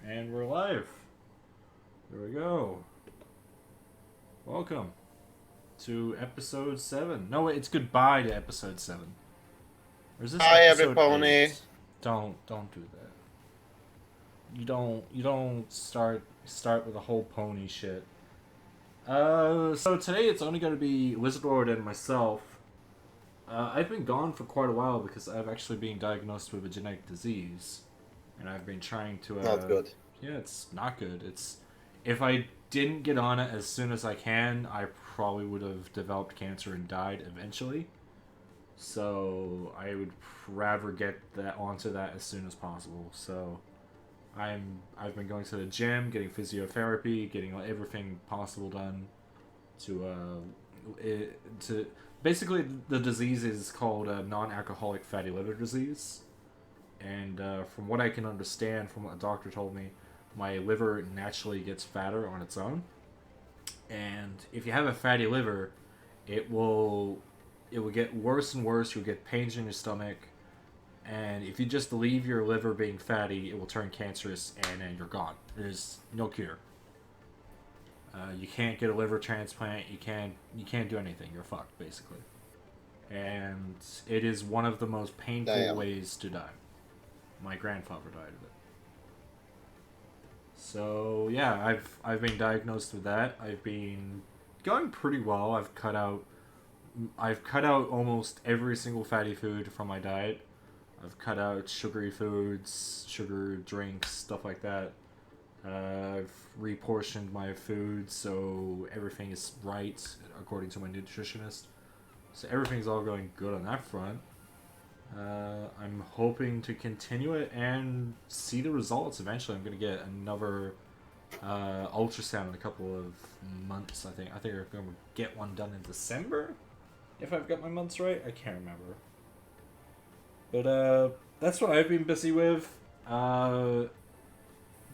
Alright, and we're live. There we go. Welcome to episode 7. No, wait, it's goodbye to episode 7. Or is this Hi, every episode pony. 8? Don't do that. You don't start with a whole pony shit. So today it's only gonna be Lizardlord and myself. I've been gone for quite a while because I've actually been diagnosed with a genetic disease. And I've been trying to Not good. yeah, it's not good. It's if I didn't get on it as soon as I can, I probably would have developed cancer and died eventually. So I would rather get that onto that as soon as possible. So I've been going to the gym, getting physiotherapy, getting everything possible done to basically the disease is called a non-alcoholic fatty liver disease. And from what I can understand, from what the doctor told me, my liver naturally gets fatter on its own. And if you have a fatty liver, it will get worse and worse. You'll get pains in your stomach, and if you just leave your liver being fatty, it will turn cancerous, and then you're gone. There's no cure. You can't get a liver transplant. You can't do anything. You're fucked basically. And it is one of the most painful Damn. ways to die. My grandfather died of it. So yeah, I've been diagnosed with that. I've been going pretty well. I've cut out almost every single fatty food from my diet. I've cut out sugary foods, sugar drinks, stuff like that. I've reportioned my food so everything is right according to my nutritionist. So everything's all going good on that front. I'm hoping to continue it and see the results eventually. I'm going to get another ultrasound in a couple of months, I think. I think I'm going to get one done in December, if I've got my months right. I can't remember. But that's what I've been busy with.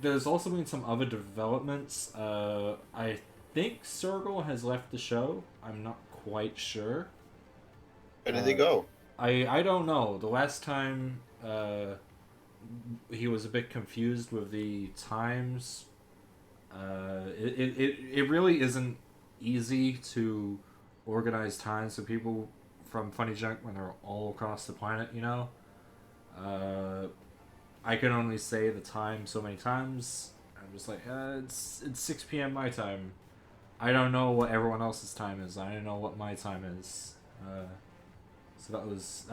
There's also been some other developments. I think Sergal has left the show. I'm not quite sure. Where did he go? I don't know. The last time he was a bit confused with the times. It really isn't easy to organize times for people from Funny Junk when they're all across the planet, you know? I can only say the time so many times. I'm just like, it's 6 p.m. my time. I don't know what everyone else's time is. I don't know what my time is. So that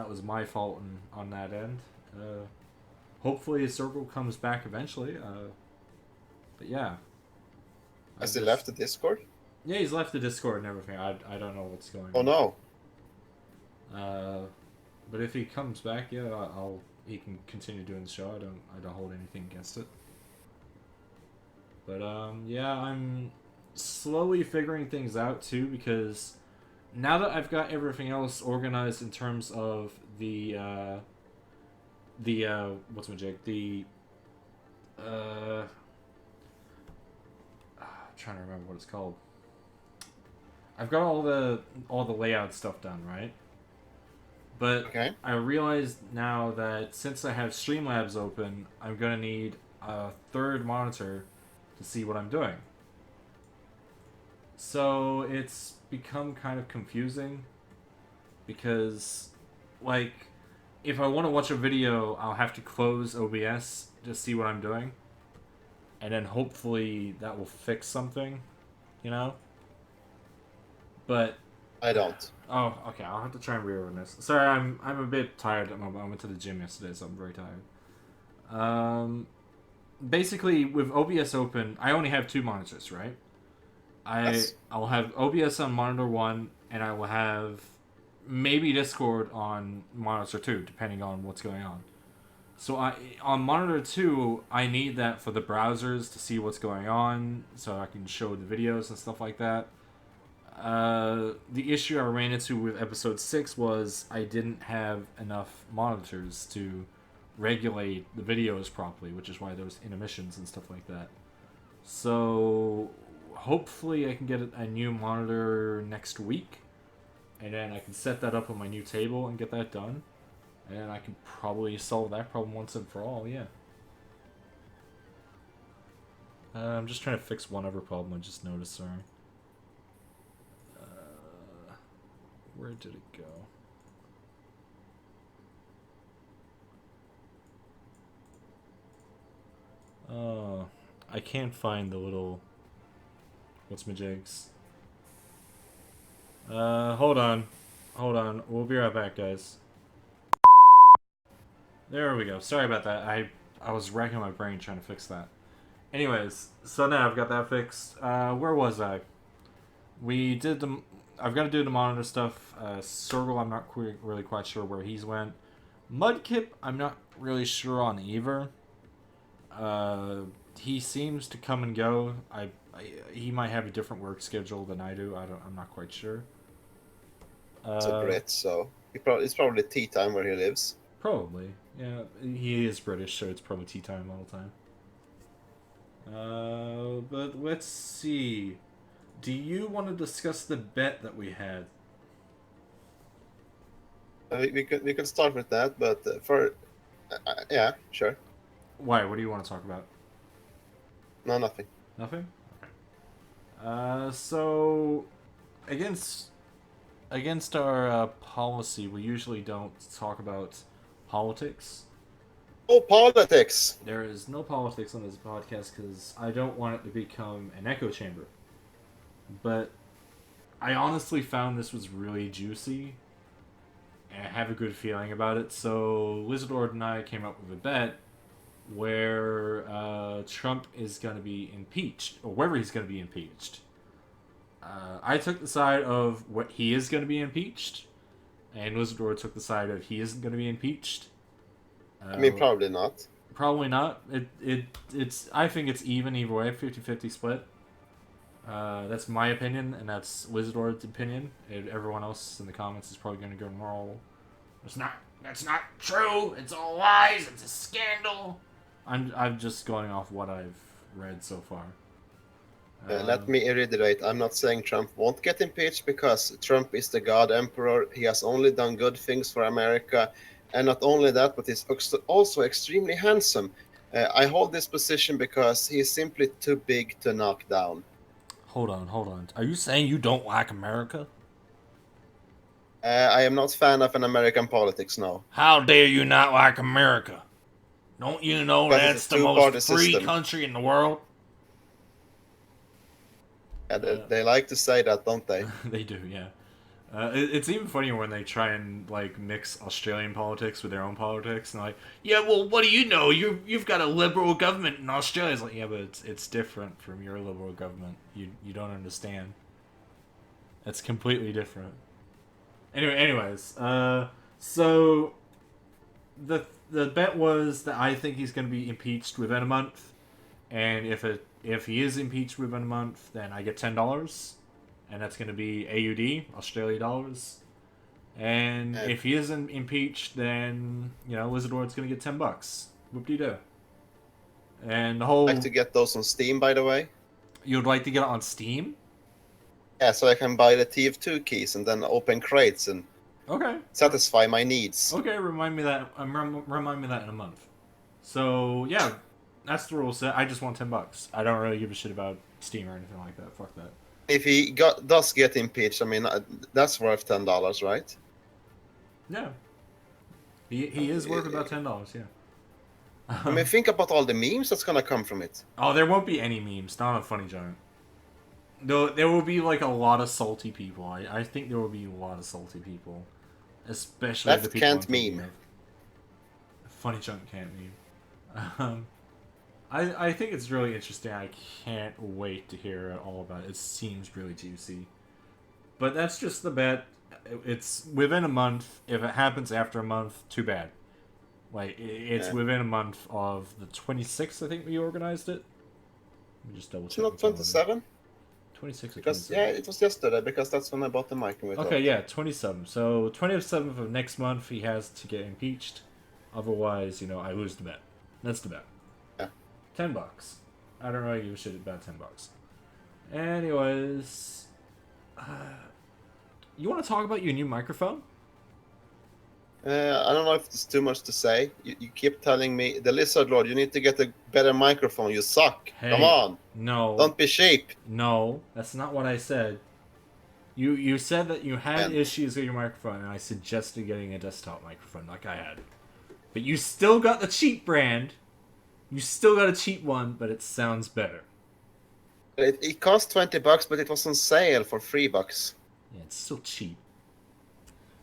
was my fault on that end. Hopefully a circle comes back eventually. But yeah. Has he left the Discord? Yeah, he's left the Discord and everything. I don't know what's going on. Oh no. But if he comes back, yeah, he can continue doing the show. I don't hold anything against it. But yeah, I'm slowly figuring things out too, because now that I've got everything else organized in terms of the what's my jig? I'm trying to remember what it's called. I've got all the layout stuff done, right? But Okay. I realized now that since I have Streamlabs open, I'm gonna need a third monitor to see what I'm doing. So it's become kind of confusing because, like, if I want to watch a video, I'll have to close OBS to see what I'm doing, and then hopefully that will fix something, you know? But I don't. oh, okay, I'll have to try and rerun this. Sorry, I'm a bit tired at the moment. I went to the gym yesterday, so I'm very tired. Basically, with OBS open, I only have 2 monitors, right? Yes. I'll have OBS on monitor 1, and I will have maybe Discord on monitor 2, depending on what's going on. So on monitor 2, I need that for the browsers to see what's going on, so I can show the videos and stuff like that. The issue I ran into with episode 6 was I didn't have enough monitors to regulate the videos properly, which is why there was intermissions and stuff like that. So hopefully I can get a new monitor next week, and then I can set that up on my new table and get that done, and I can probably solve that problem once and for all. Yeah. I'm just trying to fix one other problem I just noticed, sorry. Where did it go? Oh, I can't find the little... What's-my-jigs? Hold on. Hold on. We'll be right back, guys. There we go. Sorry about that. I was racking my brain trying to fix that. Anyways, so now I've got that fixed. Where was I? We did the... I've got to do the monitor stuff. Circle, I'm not really quite sure where he's went. Mudkip, I'm not really sure on either. He seems to come and go. He might have a different work schedule than I do. I'm not quite sure. It's a Brit, so it's probably tea time where he lives. Probably, yeah. He is British, so it's probably tea time all the time. But let's see. Do you want to discuss the bet that we had? We could start with that, but yeah, sure. Why? What do you want to talk about? No, nothing. Nothing? So against our policy, we usually don't talk about politics. Oh, politics! There is no politics on this podcast because I don't want it to become an echo chamber. But I honestly found this was really juicy, and I have a good feeling about it. So Lizardlord and I came up with a bet where Trump is going to be impeached, or whether he's going to be impeached. I took the side of what he is going to be impeached, and Lizardlord took the side of he isn't going to be impeached. I mean, probably not. Probably not. It's. I think it's even either way, 50-50 split. That's my opinion, and that's Lizardlord's opinion. And everyone else in the comments is probably going to go, no, that's not true. It's all lies. It's a scandal. I'm just going off what I've read so far. Let me reiterate. I'm not saying Trump won't get impeached because Trump is the God Emperor. He has only done good things for America. And not only that, but he's also extremely handsome. I hold this position because he's simply too big to knock down. Hold on. Are you saying you don't like America? I am not a fan of an American politics, no. How dare you not like America? Don't you know Because that's the most free country in the world? Yeah, they like to say that, don't they? They do, yeah. It's even funnier when they try and like mix Australian politics with their own politics, and like, yeah, well, what do you know? You've got a liberal government in Australia. It's like, yeah, but it's different from your liberal government. You don't understand. It's completely different. Anyways, so the bet was that I think he's going to be impeached within a month, and if he is impeached within a month, then I get $10, and that's going to be AUD, Australia dollars. And if he isn't impeached, then Lizardlord's going to get $10. Whoop-de-doo. And the whole. I'd like to get those on Steam, by the way. You'd like to get it on Steam? Yeah, so I can buy the TF2 keys and then open crates and satisfy my needs. Okay, remind me that. Remind me that in a month. So yeah, that's the rule set. I just want $10. I don't really give a shit about Steam or anything like that. Fuck that. If he does get impeached, I mean that's worth $10, right? Yeah. He is worth about $10. Yeah. I mean, think about all the memes that's gonna come from it. Oh, there won't be any memes. Not a funny giant. Though there will be like a lot of salty people. I think there will be a lot of salty people, especially Left the people can't meme. Funny giant can't meme. I think it's really interesting. I can't wait to hear all about it. It seems really juicy. But that's just the bet. It's within a month. If it happens after a month, too bad. Like, it's within a month of the 26th, I think we organized it. Let me just double check. It's not 27? 26 or because 27? Yeah, it was yesterday because that's when I bought the mic. Okay, yeah, 27. So 27th of next month, he has to get impeached. Otherwise, I lose the bet. That's the bet. Yeah. $10. I don't really give a shit about $10. Anyways, you want to talk about your new microphone? I don't know if it's too much to say. You keep telling me, the Lizardlord, you need to get a better microphone. You suck. Come Hey, on. no, Don't be sheep. no, that's not what I said. You said that you had And issues with your microphone, and I suggested getting a desktop microphone like I had. But you still got the cheap brand. You still got a cheap one, but it sounds better. it cost $20, but it was on sale for $3. Yeah, it's still cheap.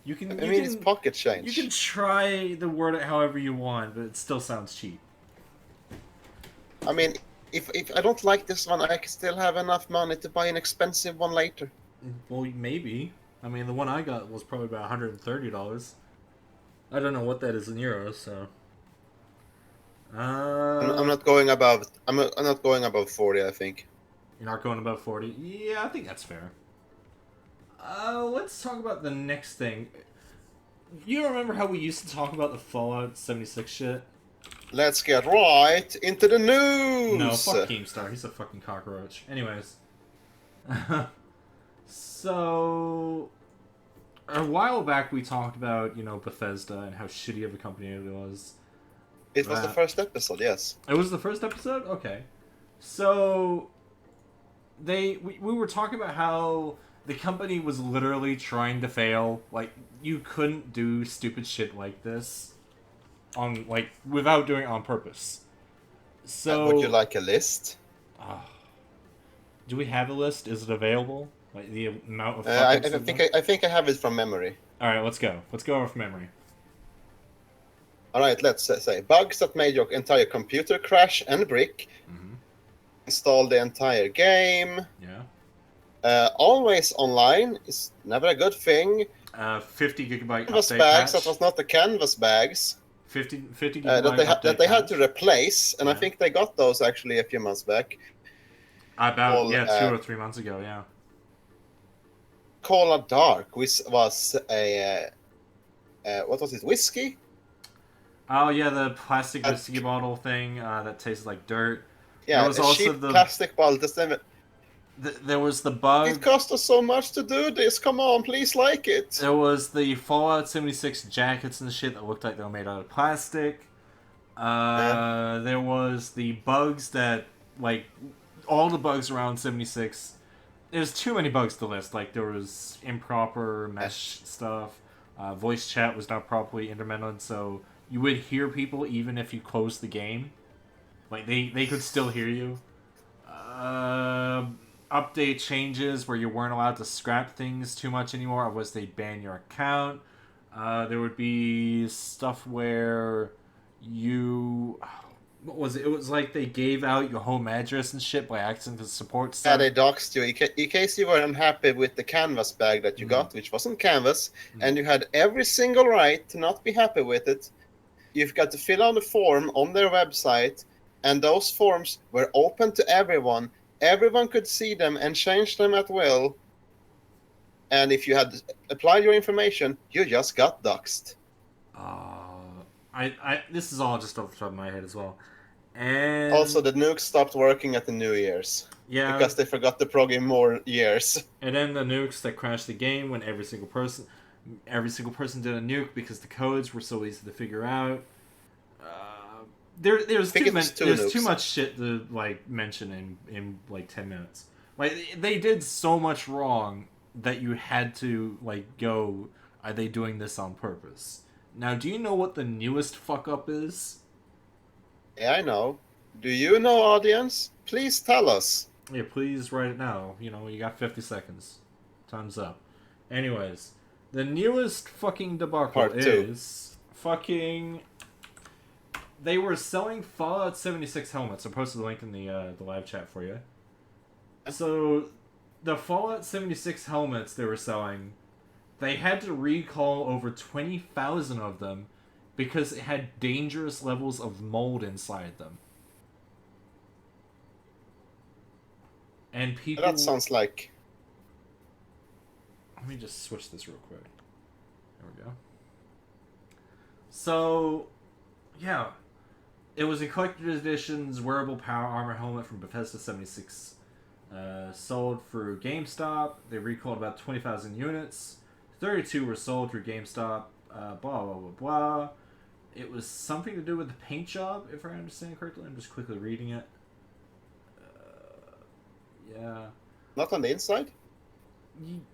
You can I you mean, it's can pocket you can change. try to word it however you want, but it still sounds cheap. I mean, if I don't like this one, I can still have enough money to buy an expensive one later. Well, maybe. I mean, the one I got was probably about $130. I don't know what that is in euros, so. I'm not going above. I'm not going above 40. I think. You're not going above 40? Yeah, I think that's fair. Let's talk about the next thing. You remember how we used to talk about the Fallout 76 shit? Let's get right into the No, news. fuck Keemstar. He's a fucking cockroach. Anyways. So, a while back we talked about, Bethesda and how shitty of a company it was. It was the first episode. Yes. It was the first episode? Okay. So, we were talking about how the company was literally trying to fail. Like, you couldn't do stupid shit like this without doing it on purpose. So, Would you like a list? do we have a list? Is it available? Like the amount of I fuck-ups we've think done? I think I have it from memory. All right, let's go. Let's go off memory. All right. Let's say bugs that made your entire computer crash and brick. Mm-hmm. Install the entire game. Yeah. Always online is never a good thing. 50 gigabyte Canvas update bags patch. that was not the canvas bags 50 gigabyte that they had patch. to replace, and I Yeah. think they got those actually a few months back. About Well, 2 or 3 months ago. Yeah. Cola Dark, which was a what was it? Whiskey? Oh yeah, the plastic Uh, whiskey bottle thing that tastes like dirt. Yeah, There was a also cheap plastic bottle. there was the bug. It cost us so much to do this. Come on, please like it. There was the Fallout 76 jackets and shit that looked like they were made out of plastic. There was the bugs that, like, all the bugs around 76. There's too many bugs to list. Like, there was improper mesh stuff. Voice chat was not properly implemented, so you would hear people even if you closed the game. Like, they could still hear you. Update changes where you weren't allowed to scrap things too much anymore, otherwise they'd ban your account. There would be stuff where you... What was it? It was like they gave out your home address and shit by accident to support Yeah, stuff. they doxed you in case you were unhappy with the canvas bag that you got, which wasn't canvas, and you had every single right to not be happy with it. You've got to fill out a form on their website, and those forms were open to everyone. Everyone could see them and change them at will. And if you had applied your information, you just got doxed. This is all just off the top of my head as well. And Also, the nukes stopped working at the New Year's. yeah, Because they forgot to prog in more years. and then the nukes that crashed the game when every single person did a nuke because the codes were so easy to figure out. There's too nukes. much shit to like mention in like 10 minutes. Like they did so much wrong that you had to like go, are they doing this on purpose? Now, do you know what the newest fuck up is? Yeah, I know. Do you know, audience? Please tell us. Yeah, please write it now. You got 50 seconds. Time's up. Anyways, the newest fucking debacle Part 2. is fucking... They were selling Fallout 76 helmets. I posted the link in the live chat for you. So, the Fallout 76 helmets they were selling, they had to recall over 20,000 of them because it had dangerous levels of mold inside them. And people... That sounds like... Let me just switch this real quick. There we go. So, yeah. It was a collector's edition's wearable power armor helmet from Bethesda 76. Sold through GameStop. They recalled about 20,000 units. 32 were sold through GameStop. blah, blah, blah, blah. It was something to do with the paint job, if I understand correctly. I'm just quickly reading it. Yeah. Not on the inside?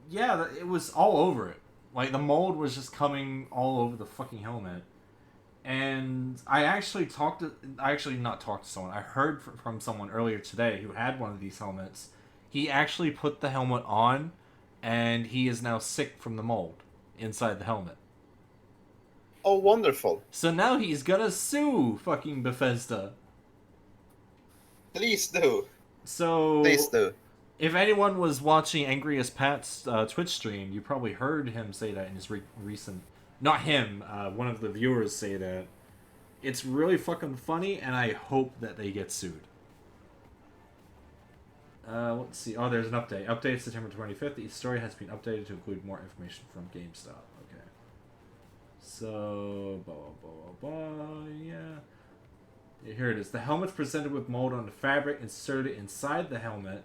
Yeah, it was all over it. Like, the mold was just coming all over the fucking helmet. And I actually not talked to someone. I heard from someone earlier today who had one of these helmets. He actually put the helmet on, and he is now sick from the mold inside the helmet. Oh, wonderful. So now he's gonna sue fucking Bethesda. Please do. So, Please do. if anyone was watching Angriest Pat's Twitch stream, you probably heard him say that in his recent... Not him, one of the viewers say that. It's really fucking funny, and I hope that they get sued. Let's see. Oh, there's an update. Update September 25th. The story has been updated to include more information from GameStop. Okay. So, blah, blah, blah, blah, yeah. Here it is. The helmet's presented with mold on the fabric inserted inside the helmet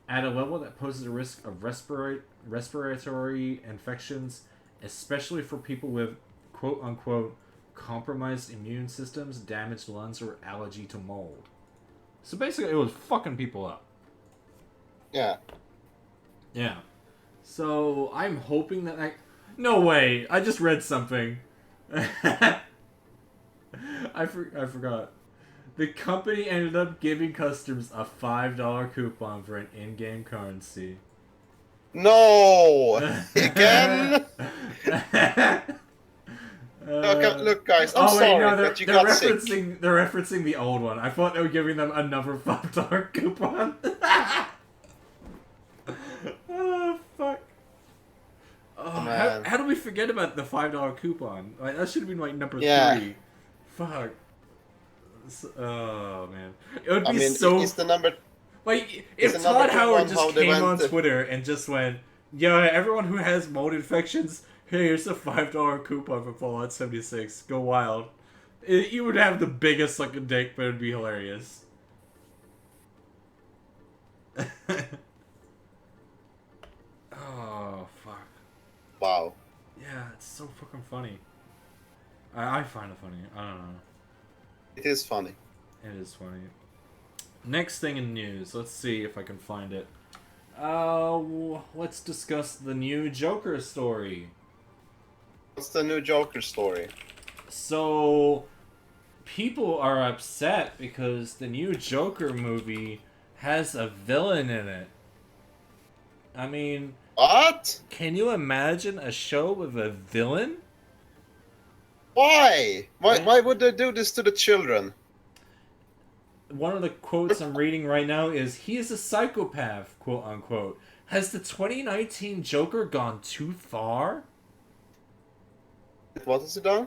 at a level that poses a risk of respiratory infections, especially for people with quote-unquote compromised immune systems, damaged lungs, or allergy to mold. So basically, it was fucking people up. Yeah. Yeah. So, I'm hoping that No way! I just read something. I forgot. The company ended up giving customers a $5 coupon for an in-game currency. No! Again? Look, guys, I'm sorry that you got sick. They're referencing the old one. I thought they were giving them another $5 coupon. Oh, fuck. Oh, man. How do we forget about the $5 coupon? Like, that should have been like number 3. Fuck. Oh man, it would be so. It's the number. Like if Todd Howard just came on Twitter and just went, "Yeah, everyone who has mold infections, here's a $5 coupon for Fallout 76. Go wild." He would have the biggest sucking dick, but it'd be hilarious. Oh fuck. Wow. Yeah, it's so fucking funny. I find it funny. I don't know. It is funny. It is funny. Next thing in news. Let's see if I can find it. Let's discuss the new Joker story. What's the new Joker story? So, people are upset because the new Joker movie has a villain in it. I mean... What? Can you imagine a show with a villain? Why? Why would they do this to the children? One of the quotes I'm reading right now is, "He is a psychopath," quote unquote. Has the 2019 Joker gone too far? What has it done?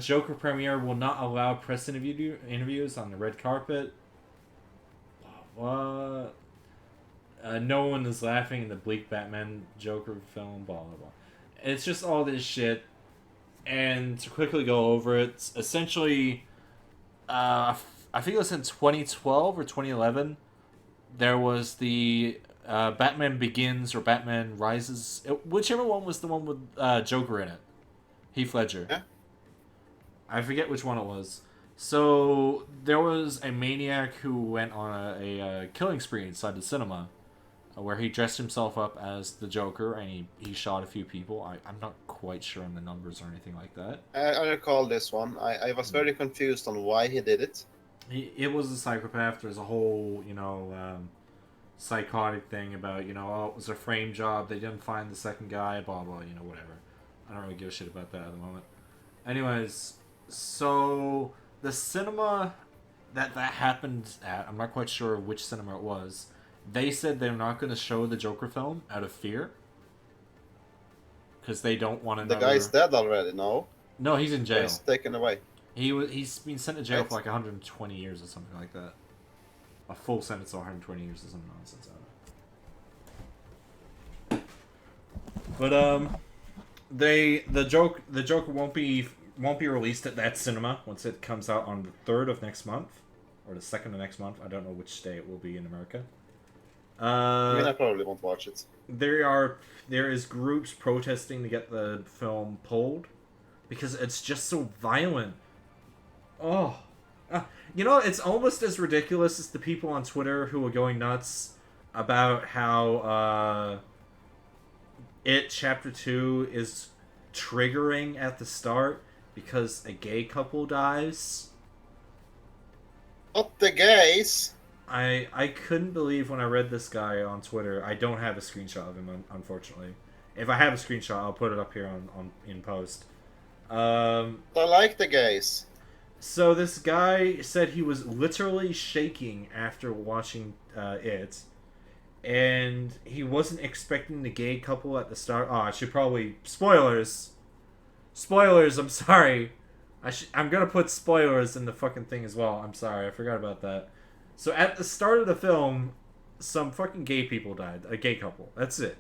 Joker premiere will not allow press interviews on the red carpet. What? No one is laughing in the bleak Batman Joker film. Blah blah blah. It's just all this shit. And to quickly go over it, essentially, I think it was in 2012 or 2011, there was the Batman Begins or Batman Rises, whichever one was the one with Joker in it, Heath Ledger. Yeah. I forget which one it was. So there was a maniac who went on a killing spree inside the cinema, where he dressed himself up as the Joker and he shot a few people. I'm not quite sure on the numbers or anything like that. I recall this one. I was very confused on why he did it. It was a psychopath. There's a whole, psychotic thing about, oh, it was a frame job. They didn't find the second guy, blah, blah, whatever. I don't really give a shit about that at the moment. Anyways, so the cinema that happened at, I'm not quite sure which cinema it was, they said they're not going to show the Joker film out of fear. Because they don't want another... The guy's dead already, no? No, he's in jail. He's taken away. He's been sent to jail for like 120 years or something like that. A full sentence of 120 years or some nonsense out of it. But the Joker won't be released at that cinema once it comes out on the 3rd of next month, or the 2nd of next month. I don't know which day it will be in America. I mean, I probably won't watch it. There is groups protesting to get the film pulled because it's just so violent. Oh, you know, it's almost as ridiculous as the people on Twitter who are going nuts about how It Chapter 2 is triggering at the start because a gay couple dies. Not the gays. I couldn't believe when I read this guy on Twitter. I don't have a screenshot of him, unfortunately. If I have a screenshot, I'll put it up here on in post. I like the gays. So this guy said he was literally shaking after watching it, and he wasn't expecting the gay couple at the start. Oh, I should probably spoilers. Spoilers. I'm sorry. I'm gonna put spoilers in the fucking thing as well. I'm sorry. I forgot about that. So at the start of the film, some fucking gay people died. A gay couple. That's it.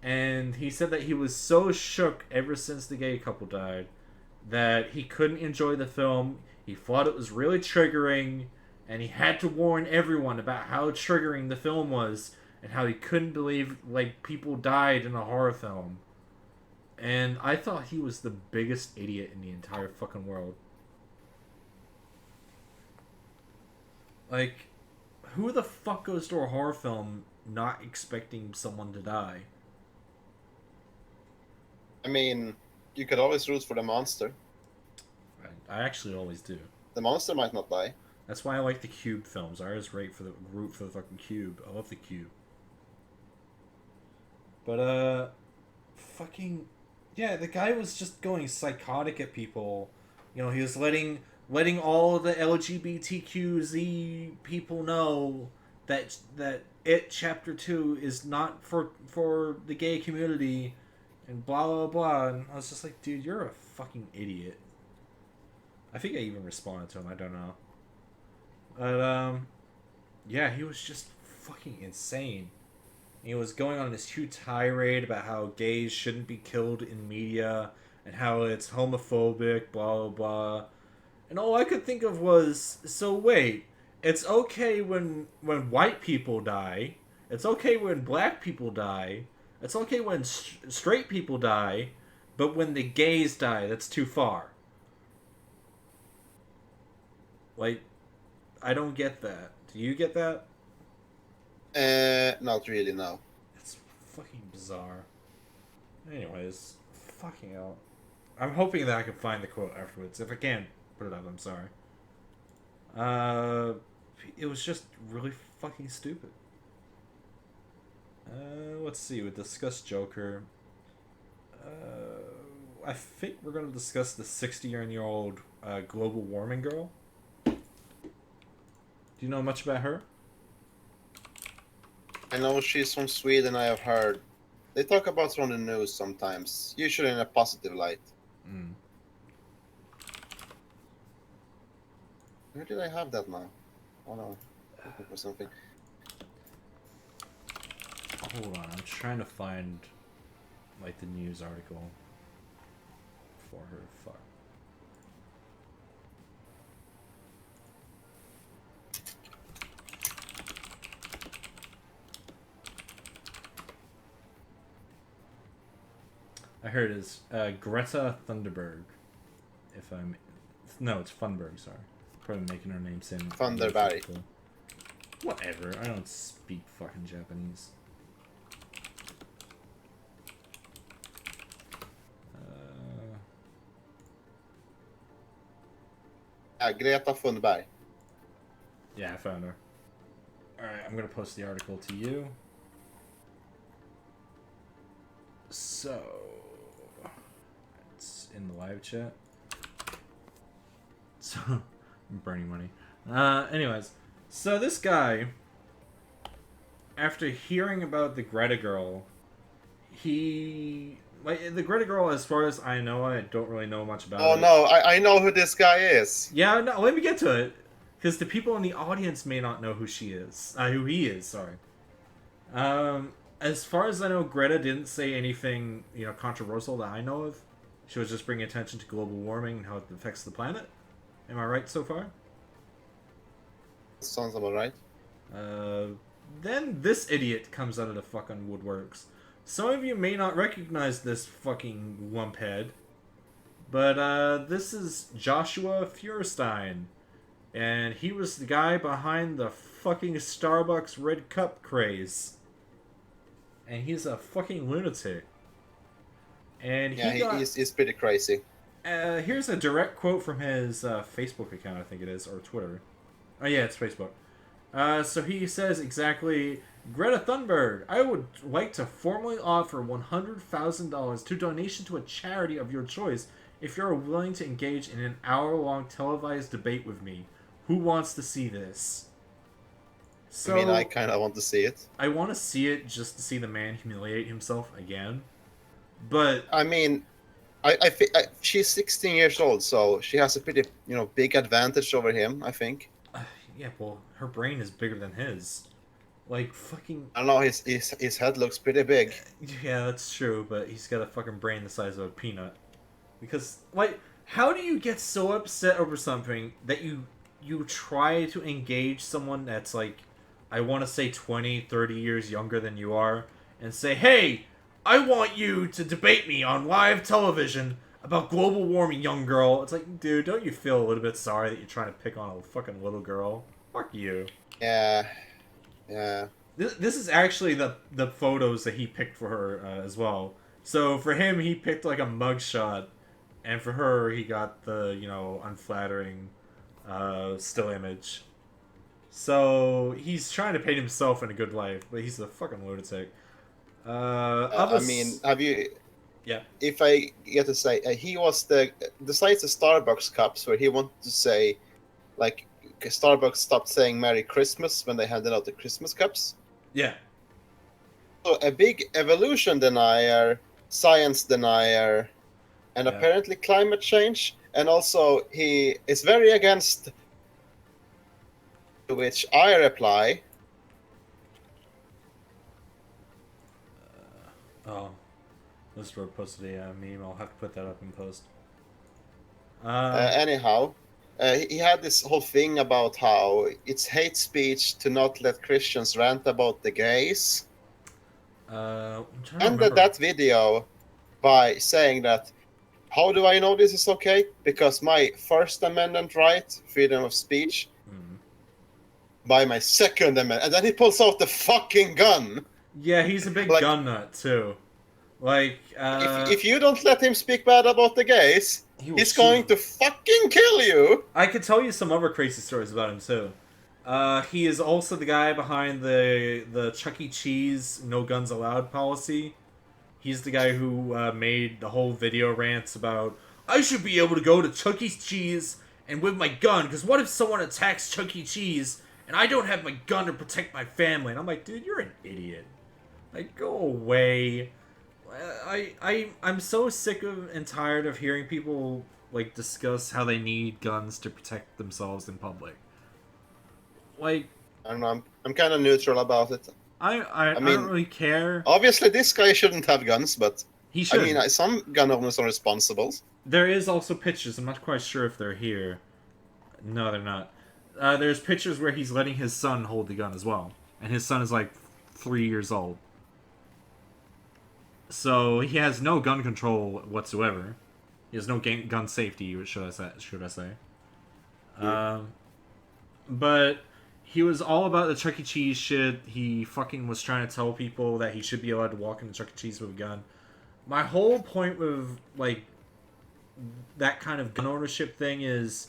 And he said that he was so shook ever since the gay couple died that he couldn't enjoy the film. He thought it was really triggering, and he had to warn everyone about how triggering the film was and how he couldn't believe like people died in a horror film. And I thought he was the biggest idiot in the entire fucking world. Like, who the fuck goes to a horror film not expecting someone to die? I mean, you could always root for the monster. I actually always do. The monster might not die. That's why I like the Cube films. I always root for the fucking Cube. I love the Cube. But fucking yeah, the guy was just going psychotic at people. You know, he was letting all the LGBTQZ people know that It Chapter 2 is not for the gay community and blah blah blah. And I was just like, dude, you're a fucking idiot. I think I even responded to him. I don't know. But yeah, he was just fucking insane. He was going on this huge tirade about how gays shouldn't be killed in media and how it's homophobic, blah blah blah. And all I could think of was, so wait, it's okay when white people die. It's okay when black people die. It's okay when straight people die, but when the gays die, that's too far. Like, I don't get that. Do you get that? Not really, no. It's fucking bizarre. Anyways, fucking hell. I'm hoping that I can find the quote afterwards. If I can put it up, I'm sorry. It was just really fucking stupid. Let's see. We discussed Joker. I think we're going to discuss the 60-year-old global warming girl. Do you know much about her? I know she's from Sweden, I have heard. They talk about her on the news sometimes, usually in a positive light. Mm. Where did I have that now? Oh no, looking for something. Hold on, I'm trying to find like the news article for her. Fuck. I heard it's Greta Thunberg. If I'm... No, it's Thunberg, sorry. Probably making her name sound... Thunderberg. Whatever, I don't speak fucking Japanese. Greta Thunberg. Yeah, I found her. Alright, I'm gonna post the article to you. So... It's in the live chat. So... I'm burning money. Anyways. So this guy... After hearing about the Greta girl... He... Like, the Greta girl, as far as I know, I don't really know much about it. Oh no, I know who this guy is. Yeah, no, let me get to it. Because the people in the audience may not know who she is. Who he is, sorry. As far as I know, Greta didn't say anything, controversial that I know of. She was just bringing attention to global warming and how it affects the planet. Am I right so far? Sounds about right. Then this idiot comes out of the fucking woodworks. Some of you may not recognize this fucking lumphead, but this is Joshua Feuerstein. And he was the guy behind the fucking Starbucks red cup craze. And he's a fucking lunatic. And he's pretty crazy. Here's a direct quote from his Facebook account, I think it is, or Twitter. Oh yeah, it's Facebook. So he says exactly, Greta Thunberg, I would like to formally offer $100,000 to donation to a charity of your choice if you're willing to engage in an hour-long televised debate with me. Who wants to see this? So, I mean, I kind of want to see it. I want to see it just to see the man humiliate himself again. But I mean, she's 16 years old, so she has a pretty, big advantage over him, I think. Yeah, well, her brain is bigger than his. Like, fucking... I don't know, his head looks pretty big. Yeah, that's true, but he's got a fucking brain the size of a peanut. Because, like, how do you get so upset over something that you try to engage someone that's, like, I want to say 20, 30 years younger than you are, and say, hey, I want you to debate me on live television about global warming, young girl. It's like, dude, don't you feel a little bit sorry that you're trying to pick on a fucking little girl? Fuck you. Yeah. This is actually the photos that he picked for her as well. So for him, he picked like a mugshot, and for her, he got the unflattering still image. So he's trying to paint himself in a good light, but he's a fucking lunatic. I mean, have you? Yeah. If I get to say, he was besides the Starbucks cups, where he wanted to say, like, Starbucks stopped saying Merry Christmas when they handed out the Christmas cups. Yeah. So a big evolution denier, science denier, and apparently climate change. And also he is very against, to which I reply. Lizardlord posted a meme. I'll have to put that up in post. Anyhow, he had this whole thing about how it's hate speech to not let Christians rant about the gays. Ended that video by saying that, how do I know this is okay? Because my First Amendment right, freedom of speech, by my Second Amendment. And then he pulls out the fucking gun. Yeah, he's a big gun nut, too. Like, if you don't let him speak bad about the gays, he's going to fucking kill you. I could tell you some other crazy stories about him, too. He is also the guy behind the Chuck E. Cheese no guns allowed policy. He's the guy who made the whole video rants about, I should be able to go to Chuck E. Cheese and with my gun, because what if someone attacks Chuck E. Cheese and I don't have my gun to protect my family? And I'm like, dude, you're an idiot. Like, go away. I'm so sick of and tired of hearing people like discuss how they need guns to protect themselves in public. Like, I don't know. I'm kind of neutral about it. I don't really care. Obviously, this guy shouldn't have guns, but he should. I mean, some gun owners are responsible. There is also pictures. I'm not quite sure if they're here. No, they're not. There's pictures where he's letting his son hold the gun as well, and his son is like 3 years old. So he has no gun control whatsoever. He has no gun safety, should I say? But he was all about the Chuck E. Cheese shit. He fucking was trying to tell people that he should be allowed to walk into Chuck E. Cheese with a gun. My whole point with like that kind of gun ownership thing is,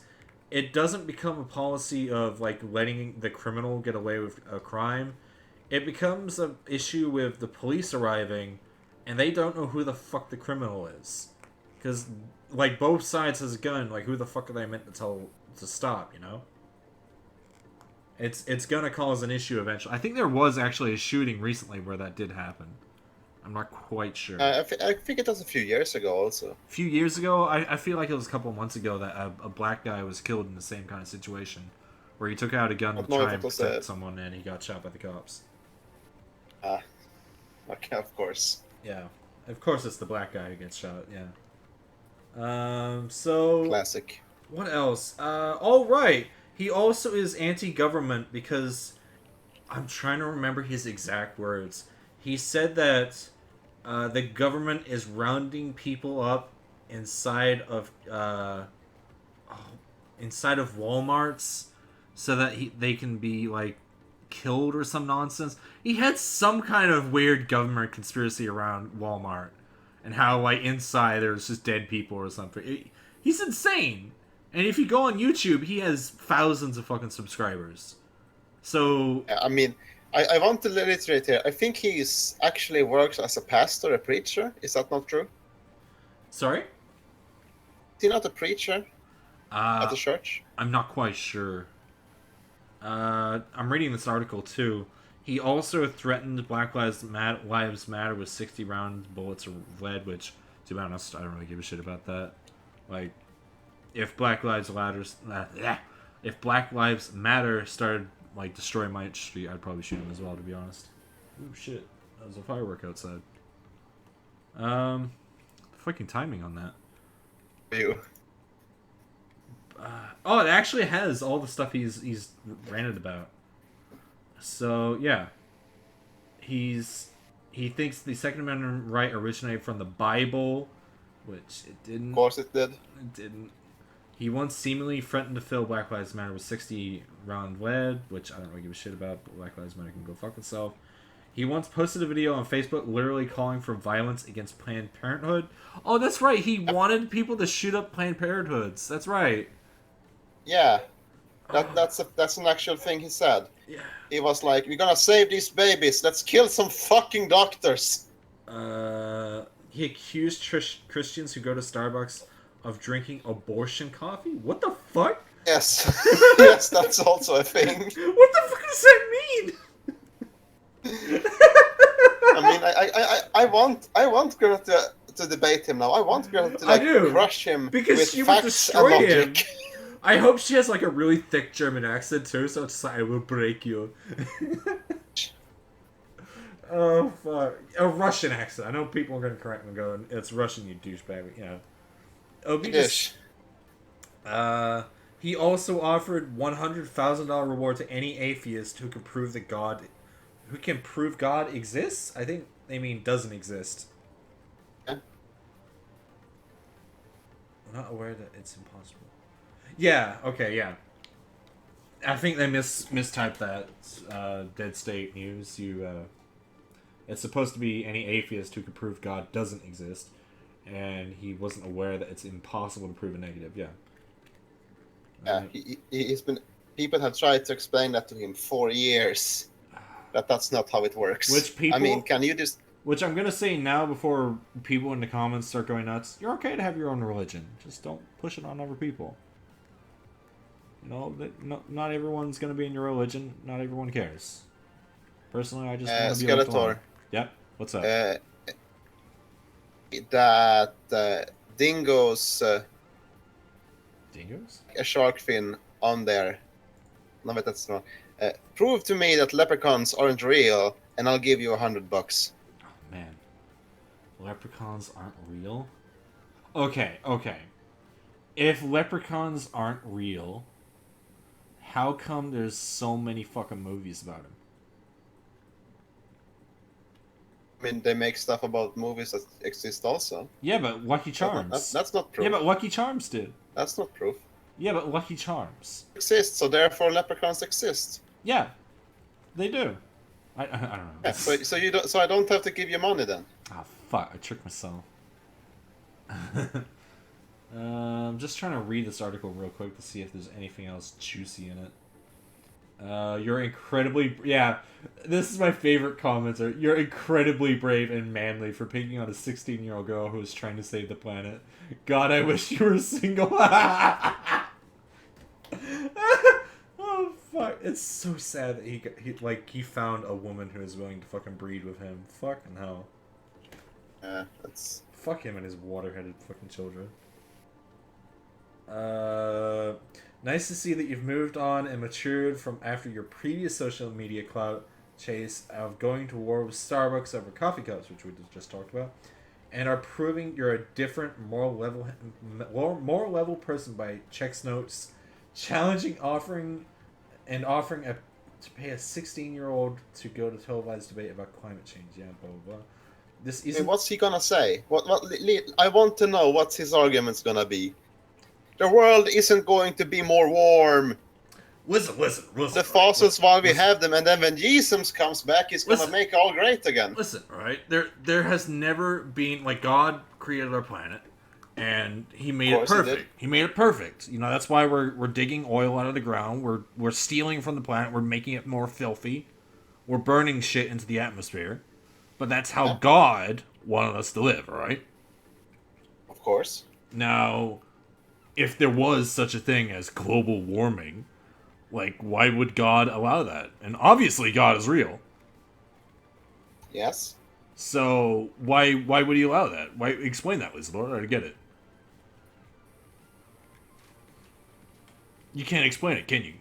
it doesn't become a policy of like letting the criminal get away with a crime. It becomes an issue with the police arriving, and they don't know who the fuck the criminal is. Because, like, both sides has a gun. Like, who the fuck are they meant to tell to stop, you know? It's gonna cause an issue eventually. I think there was actually a shooting recently where that did happen. I'm not quite sure. I think it was a few years ago also. A few years ago? I feel like it was a couple of months ago that a black guy was killed in the same kind of situation. Where he took out a gun to try and protect someone and he got shot by the cops. Okay, of course. Yeah. Of course it's the black guy who gets shot, yeah. So... Classic. What else? Alright! He also is anti-government because I'm trying to remember his exact words. He said that the government is rounding people up inside of inside of WalMarts so that they can be like killed or some nonsense. He had some kind of weird government conspiracy around Walmart and how like inside there's just dead people or something. He's insane. And if you go on YouTube, he has thousands of fucking subscribers. So I mean, I want to reiterate here. I think he's actually works as a pastor, a preacher. Is that not true? sorry? Is he not a preacher at the church? I'm not quite sure. I'm reading this article too. He also threatened Black Lives Matter with 60 round bullets of lead, which, to be honest, I don't really give a shit about that. Like, if Black Lives Matter started like destroying my street, I'd probably shoot him as well. To be honest. Ooh shit! That was a firework outside. Fucking timing on that. You. Oh, it actually has all the stuff he's ranted about. So yeah, he thinks the Second Amendment right originated from the Bible, which it didn't. Of course it did. It didn't. He once seemingly threatened to fill Black Lives Matter with 60 round lead, which I don't really give a shit about, but Black Lives Matter can go fuck itself. He once posted a video on Facebook literally calling for violence against Planned Parenthood. Oh, that's right. He wanted people to shoot up Planned Parenthoods. That's right. Yeah. That's an actual thing he said. Yeah. He was like, "We're gonna save these babies. Let's kill some fucking doctors." He accused Christians who go to Starbucks of drinking abortion coffee. What the fuck? Yes, yes, that's also a thing. What the fuck does that mean? I mean, I want girl to debate him now. I want girl to like crush him because with she facts would destroy and logic. him. I hope she has like a really thick German accent too, so it's like I will break you. Oh fuck! A Russian accent. I know people are gonna correct me, going, "It's Russian, you douchebag." You know. Yes. He also offered $100,000 reward to any atheist who can prove God exists. I think they mean doesn't exist. Yeah. I'm not aware that it's impossible. Yeah. Okay. Yeah. I think they mistyped that. Dead State News. It's supposed to be any atheist who can prove God doesn't exist, and he wasn't aware that it's impossible to prove a negative. Yeah. Yeah. He's been. People have tried to explain that to him for years. That's not how it works. Which people? I mean, can you just? Which I'm gonna say now before people in the comments start going nuts. You're okay to have your own religion. Just don't push it on other people. You know, not everyone's gonna be in your religion. Not everyone cares. Personally, I just want to be left alone. Yep. What's up? That dingoes. Dingoes? A shark fin on there. No, but that's wrong. Prove to me that leprechauns aren't real, and I'll give you $100. Oh man, leprechauns aren't real. Okay. If leprechauns aren't real, how come there's so many fucking movies about them? I mean, they make stuff about movies that exist also. Yeah, but Lucky Charms. That's not proof. Yeah, but Lucky Charms did. That's not proof. Yeah, but Lucky Charms Exist, so therefore leprechauns exist. Yeah, they do. I don't know. Yeah, so you don't. So I don't have to give you money then. Oh fuck! I tricked myself. I'm just trying to read this article real quick to see if there's anything else juicy in it. You're incredibly... Yeah, this is my favorite commenter. You're incredibly brave and manly for picking on a 16-year-old girl who is trying to save the planet. God, I wish you were single. Oh, fuck. It's so sad that he found a woman who is willing to fucking breed with him. Fucking hell. That's... Fuck him and his water-headed fucking children. Nice to see that you've moved on and matured from after your previous social media clout chase of going to war with Starbucks over coffee cups, which we just talked about, and are proving you're a different moral level person by checks notes, challenging offering a to pay a 16-year-old to go to televised debate about climate change. Yeah, blah blah blah. This isn't. What's he gonna say? I want to know what his argument's gonna be. The world isn't going to be more warm. Listen. The fossils while we have them, and then when Jesus comes back, he's gonna make it all great again. Listen, right? There has never been like God created our planet, and He made it perfect. He made it perfect. You know, that's why we're digging oil out of the ground. We're stealing from the planet. We're making it more filthy. We're burning shit into the atmosphere. But that's how God wanted us to live, right? Of course. Now, if there was such a thing as global warming, like, why would God allow that? And obviously God is real. Yes. So, why would he allow that? Why explain that, Lizardlord? I don't get it. You can't explain it, can you?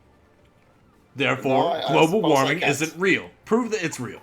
Therefore, global warming isn't real. Prove that it's real.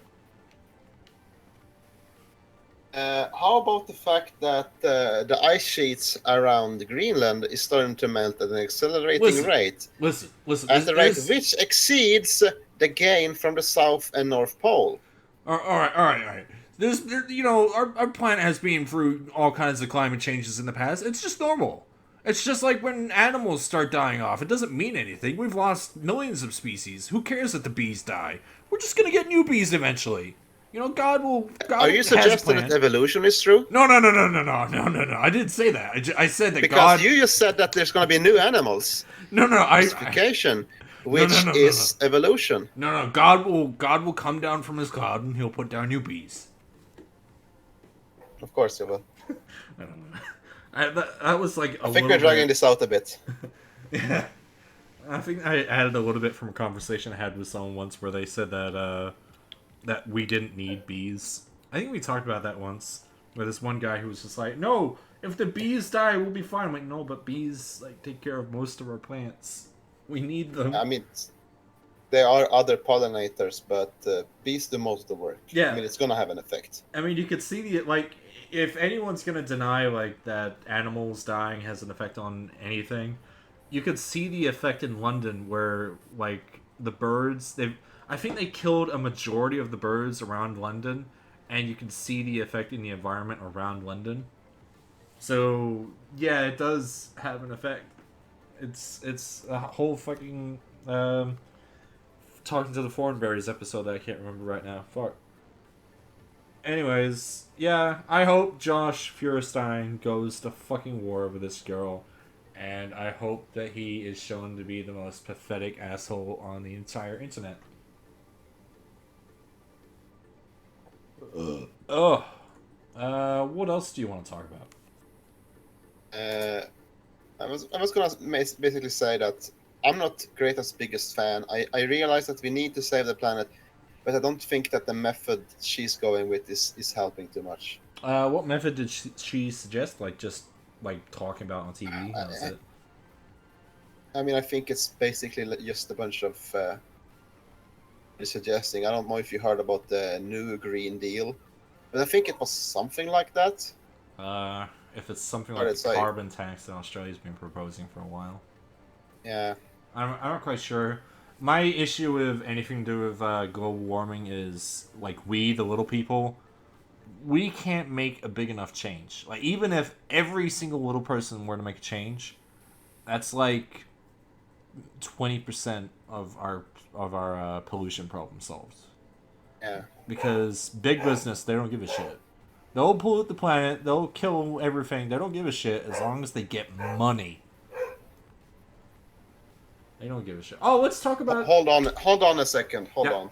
How about the fact that the ice sheets around Greenland is starting to melt at an accelerating rate? Listen. At the rate which exceeds the gain from the South and North Pole. All right. Our planet has been through all kinds of climate changes in the past. It's just normal. It's just like when animals start dying off. It doesn't mean anything. We've lost millions of species. Who cares that the bees die? We're just gonna get new bees eventually. You know, God Are you suggesting that evolution is true? No. I didn't say that. I said that because you just said that there's going to be new animals. No. Classification, which is evolution. No. God will come down from his cloud and he'll put down new bees. Of course he will. I don't know. That was like I think we're dragging this out a bit. Yeah. I think I added a little bit from a conversation I had with someone once where they said that that we didn't need bees. I think we talked about that once. Where this one guy who was just like, no, if the bees die, we'll be fine. I'm like, no, but bees like take care of most of our plants. We need them. I mean, there are other pollinators, but bees do most of the work. Yeah. I mean, it's gonna have an effect. I mean, you could see if anyone's gonna deny like that animals dying has an effect on anything, you could see the effect in London where like the birds I think they killed a majority of the birds around London, and you can see the effect in the environment around London. So yeah, it does have an effect. It's a whole fucking talking to the foreign berries episode that I can't remember right now. Fuck. Anyways, yeah, I hope Josh Feuerstein goes to fucking war over this girl, and I hope that he is shown to be the most pathetic asshole on the entire internet. What else do you want to talk about? I was gonna basically say that I'm not Greta's biggest fan. I realize that we need to save the planet, but I don't think that the method she's going with is helping too much. What method did she suggest? Like just like talking about on TV? How is it? I mean, I think it's basically just a bunch of suggesting. I don't know if you heard about the new Green Deal, but I think it was something like that. If it's something like the carbon tax that Australia's been proposing for a while. Yeah. I'm not quite sure. My issue with anything to do with global warming is, like, we, the little people, we can't make a big enough change. Like, even if every single little person were to make a change, that's like 20% of our pollution problem solved. Yeah. Because big business, they don't give a shit. They'll pollute the planet, they'll kill everything, they don't give a shit as long as they get money. They don't give a shit. Oh, let's talk about... Hold on a second. Hold on.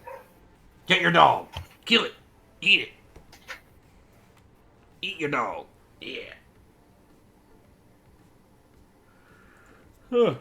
Get your dog. Kill it. Eat it. Eat your dog. Yeah. Huh.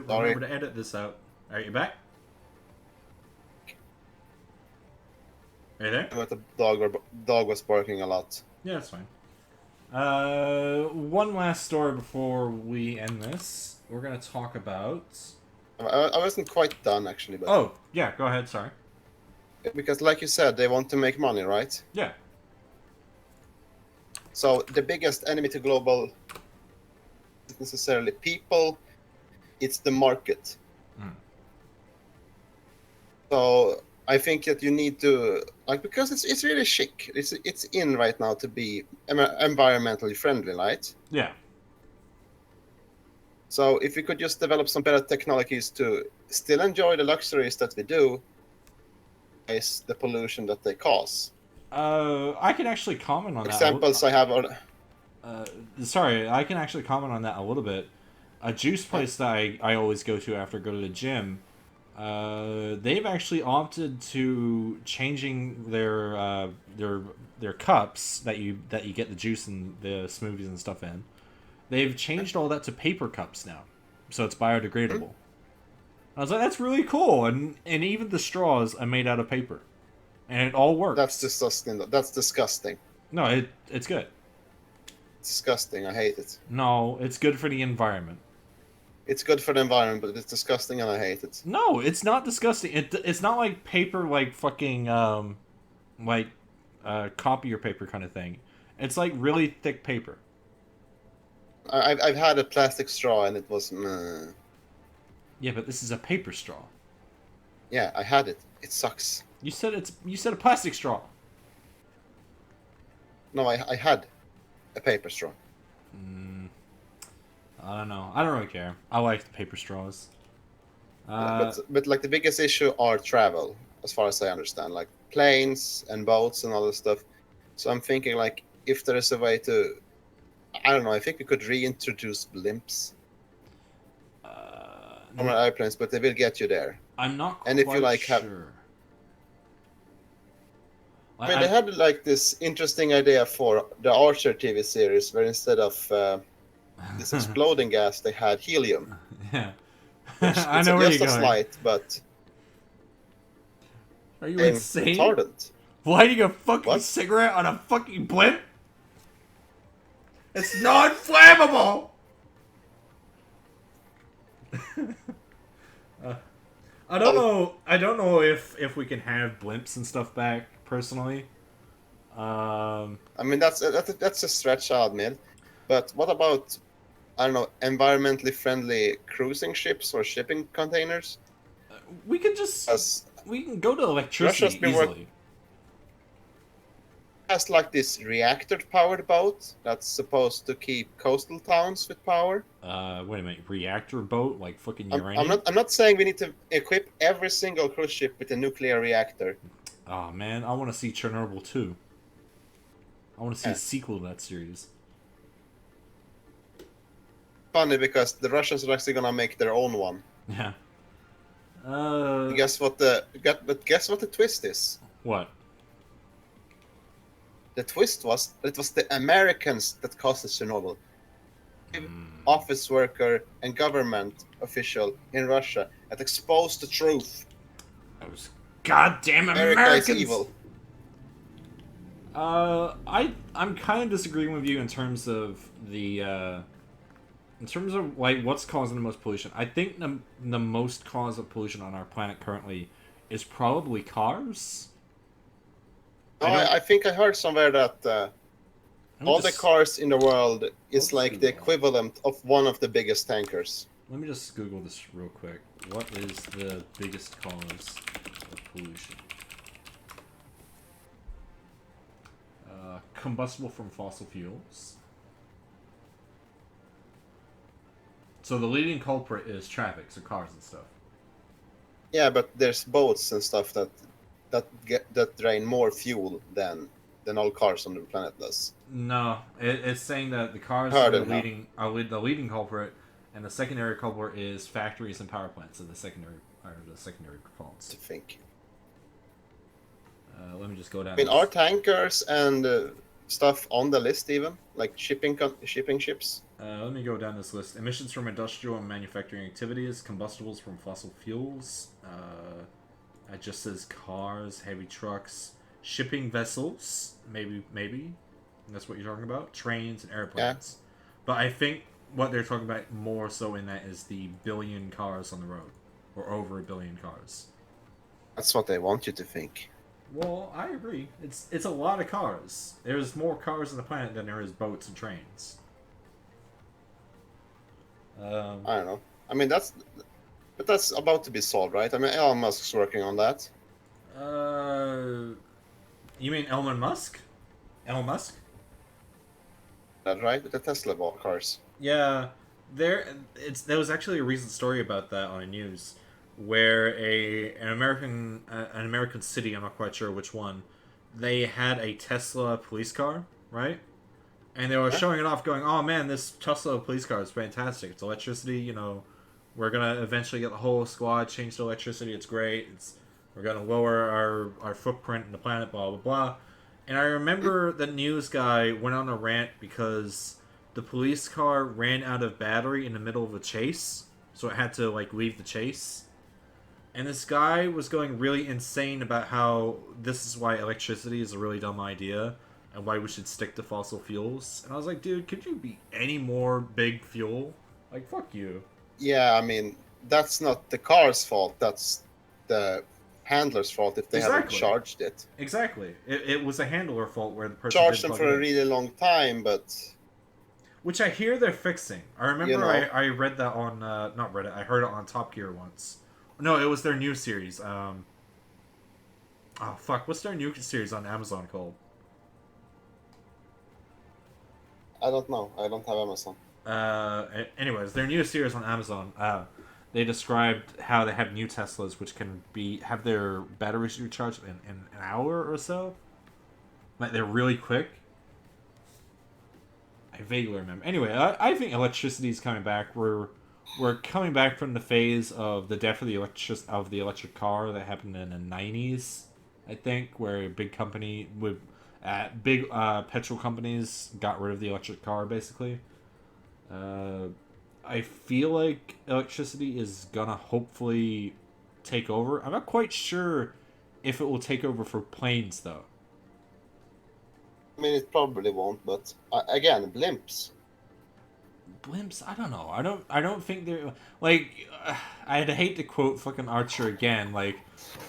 Remember to edit this out. Alright, you back? Are you there? But the dog was barking a lot. Yeah, that's fine. One last story before we end this. We're gonna talk about. I wasn't quite done actually, but Oh, yeah. Go ahead. Sorry. because like you said, they want to make money, right? Yeah. So the biggest enemy to global isn't necessarily people, it's the market. Mm. So I think that you need to because it's really chic. It's in right now to be environmentally friendly, right? Yeah. So if we could just develop some better technologies to still enjoy the luxuries that we do, is the pollution that they cause. I can actually comment on that. Examples I have are. Sorry, I can actually comment on that a little bit. A juice place that I always go to after I go to the gym, they've actually opted to changing their cups that you get the juice and the smoothies and stuff in. They've changed all that to paper cups now, so it's biodegradable. I was like, that's really cool, and even the straws are made out of paper, and it all works. That's disgusting. That's disgusting. No, it's good. It's disgusting. I hate it. No, it's good for the environment. It's good for the environment, but it's disgusting and I hate it. No, it's not disgusting. It's not like paper, like fucking copier paper kind of thing. It's like really thick paper. I've had a plastic straw and it was. Yeah, but this is a paper straw. Yeah, I had it. It sucks. You said a plastic straw. No, I had a paper straw. I don't know. I don't really care. I like the paper straws. But like the biggest issue are travel, as far as I understand, like planes and boats and all this stuff. So I'm thinking like if there is a way to, I don't know. I think we could reintroduce blimps on our airplanes, but they will get you there. I'm not quite And if you like sure. have, I mean, they had like this interesting idea for the Archer TV series, where instead of this exploding gas, they had helium. Yeah. I know where you're just a going. slight, but Are you insane? retardant. Lighting a fucking cigarette on a fucking blimp? It's non-flammable! I don't know if we can have blimps and stuff back, personally. I mean, that's a stretch, I'll admit. But what about, I don't know, environmentally friendly cruising ships or shipping containers? We can we can go to electricity Russia's been easily. Has like this reactor-powered boat that's supposed to keep coastal towns with power. Wait a minute, reactor boat like fucking uranium? I'm not saying we need to equip every single cruise ship with a nuclear reactor. Oh man, I want to see Chernobyl 2. I want to see a sequel to that series. Funny because the Russians are actually gonna make their own one. Yeah. Guess what the twist is? What? The twist was it was the Americans that caused the Chernobyl. Office worker and government official in Russia that exposed the truth. Those goddamn America Americans! is evil. I'm kind of disagreeing with you in terms of like what's causing the most pollution. I think the most cause of pollution on our planet currently is probably cars. I think I heard somewhere that all the cars in the world is like the equivalent of one of the biggest tankers. Let me just Google this real quick. What is the biggest cause of pollution? Combustible from fossil fuels. So the leading culprit is traffic, so cars and stuff. Yeah, but there's boats and stuff that drain more fuel than all cars on the planet does. No, it's saying that the cars are the leading culprit, and the secondary culprit is factories and power plants. So the secondary faults. I think. Let me just go down. I mean, are tankers and stuff on the list even, like shipping ships? Let me go down this list. Emissions from industrial and manufacturing activities, combustibles from fossil fuels. It just says cars, heavy trucks, shipping vessels, maybe that's what you're talking about, trains and Yeah, airplanes. But I think what they're talking about more so in that is the billion cars on the road, or over a billion cars. that's what they want you to think. Well, I agree. It's a lot of cars. There's more cars on the planet than there is boats and trains. I don't know. I mean, but that's about to be solved, right? I mean, Elon Musk's working on that. Uh, you mean Elon Musk? Elon Musk? That right? With the Tesla cars. Yeah, there was actually a recent story about that on the news, where an American city, I'm not quite sure which one, they had a Tesla police car, right? And they were Yeah. showing it off, going, "Oh man, this Tesla police car is fantastic. It's electricity. You know, we're gonna eventually get the whole squad changed to electricity. It's great. We're gonna lower our footprint in the planet. Blah blah blah." And I remember the news guy went on a rant because the police car ran out of battery in the middle of a chase, so it had to like leave the chase. And this guy was going really insane about how this is why electricity is a really dumb idea and why we should stick to fossil fuels. And I was like, dude, could you be any more big fuel? Like, fuck you. Yeah, I mean, that's not the car's fault. That's the handler's fault if they haven't Exactly. charged it. Exactly. It was a handler fault where the person Charged didn't them plug for it a in. really long time, but Which I hear they're fixing. I remember you know, I read that on, not Reddit, I heard it on Top Gear once. No, it was their new series. Oh, fuck. What's their new series on Amazon called? I don't know. I don't have Amazon. Anyways, their new series on Amazon, they described how they have new Teslas which can have their batteries recharged in an hour or so. Like, they're really quick. I vaguely remember. Anyway, I think electricity is coming back. We're coming back from the phase of the death of the electric car that happened in the '90s, I think, where a big company with big petrol companies got rid of the electric car, basically. I feel like electricity is gonna hopefully take over. I'm not quite sure if it will take over for planes, though. I mean, it probably won't, but again, blimps. Blimps, I don't know. I don't think they're like. I'd hate to quote fucking Archer again. Like,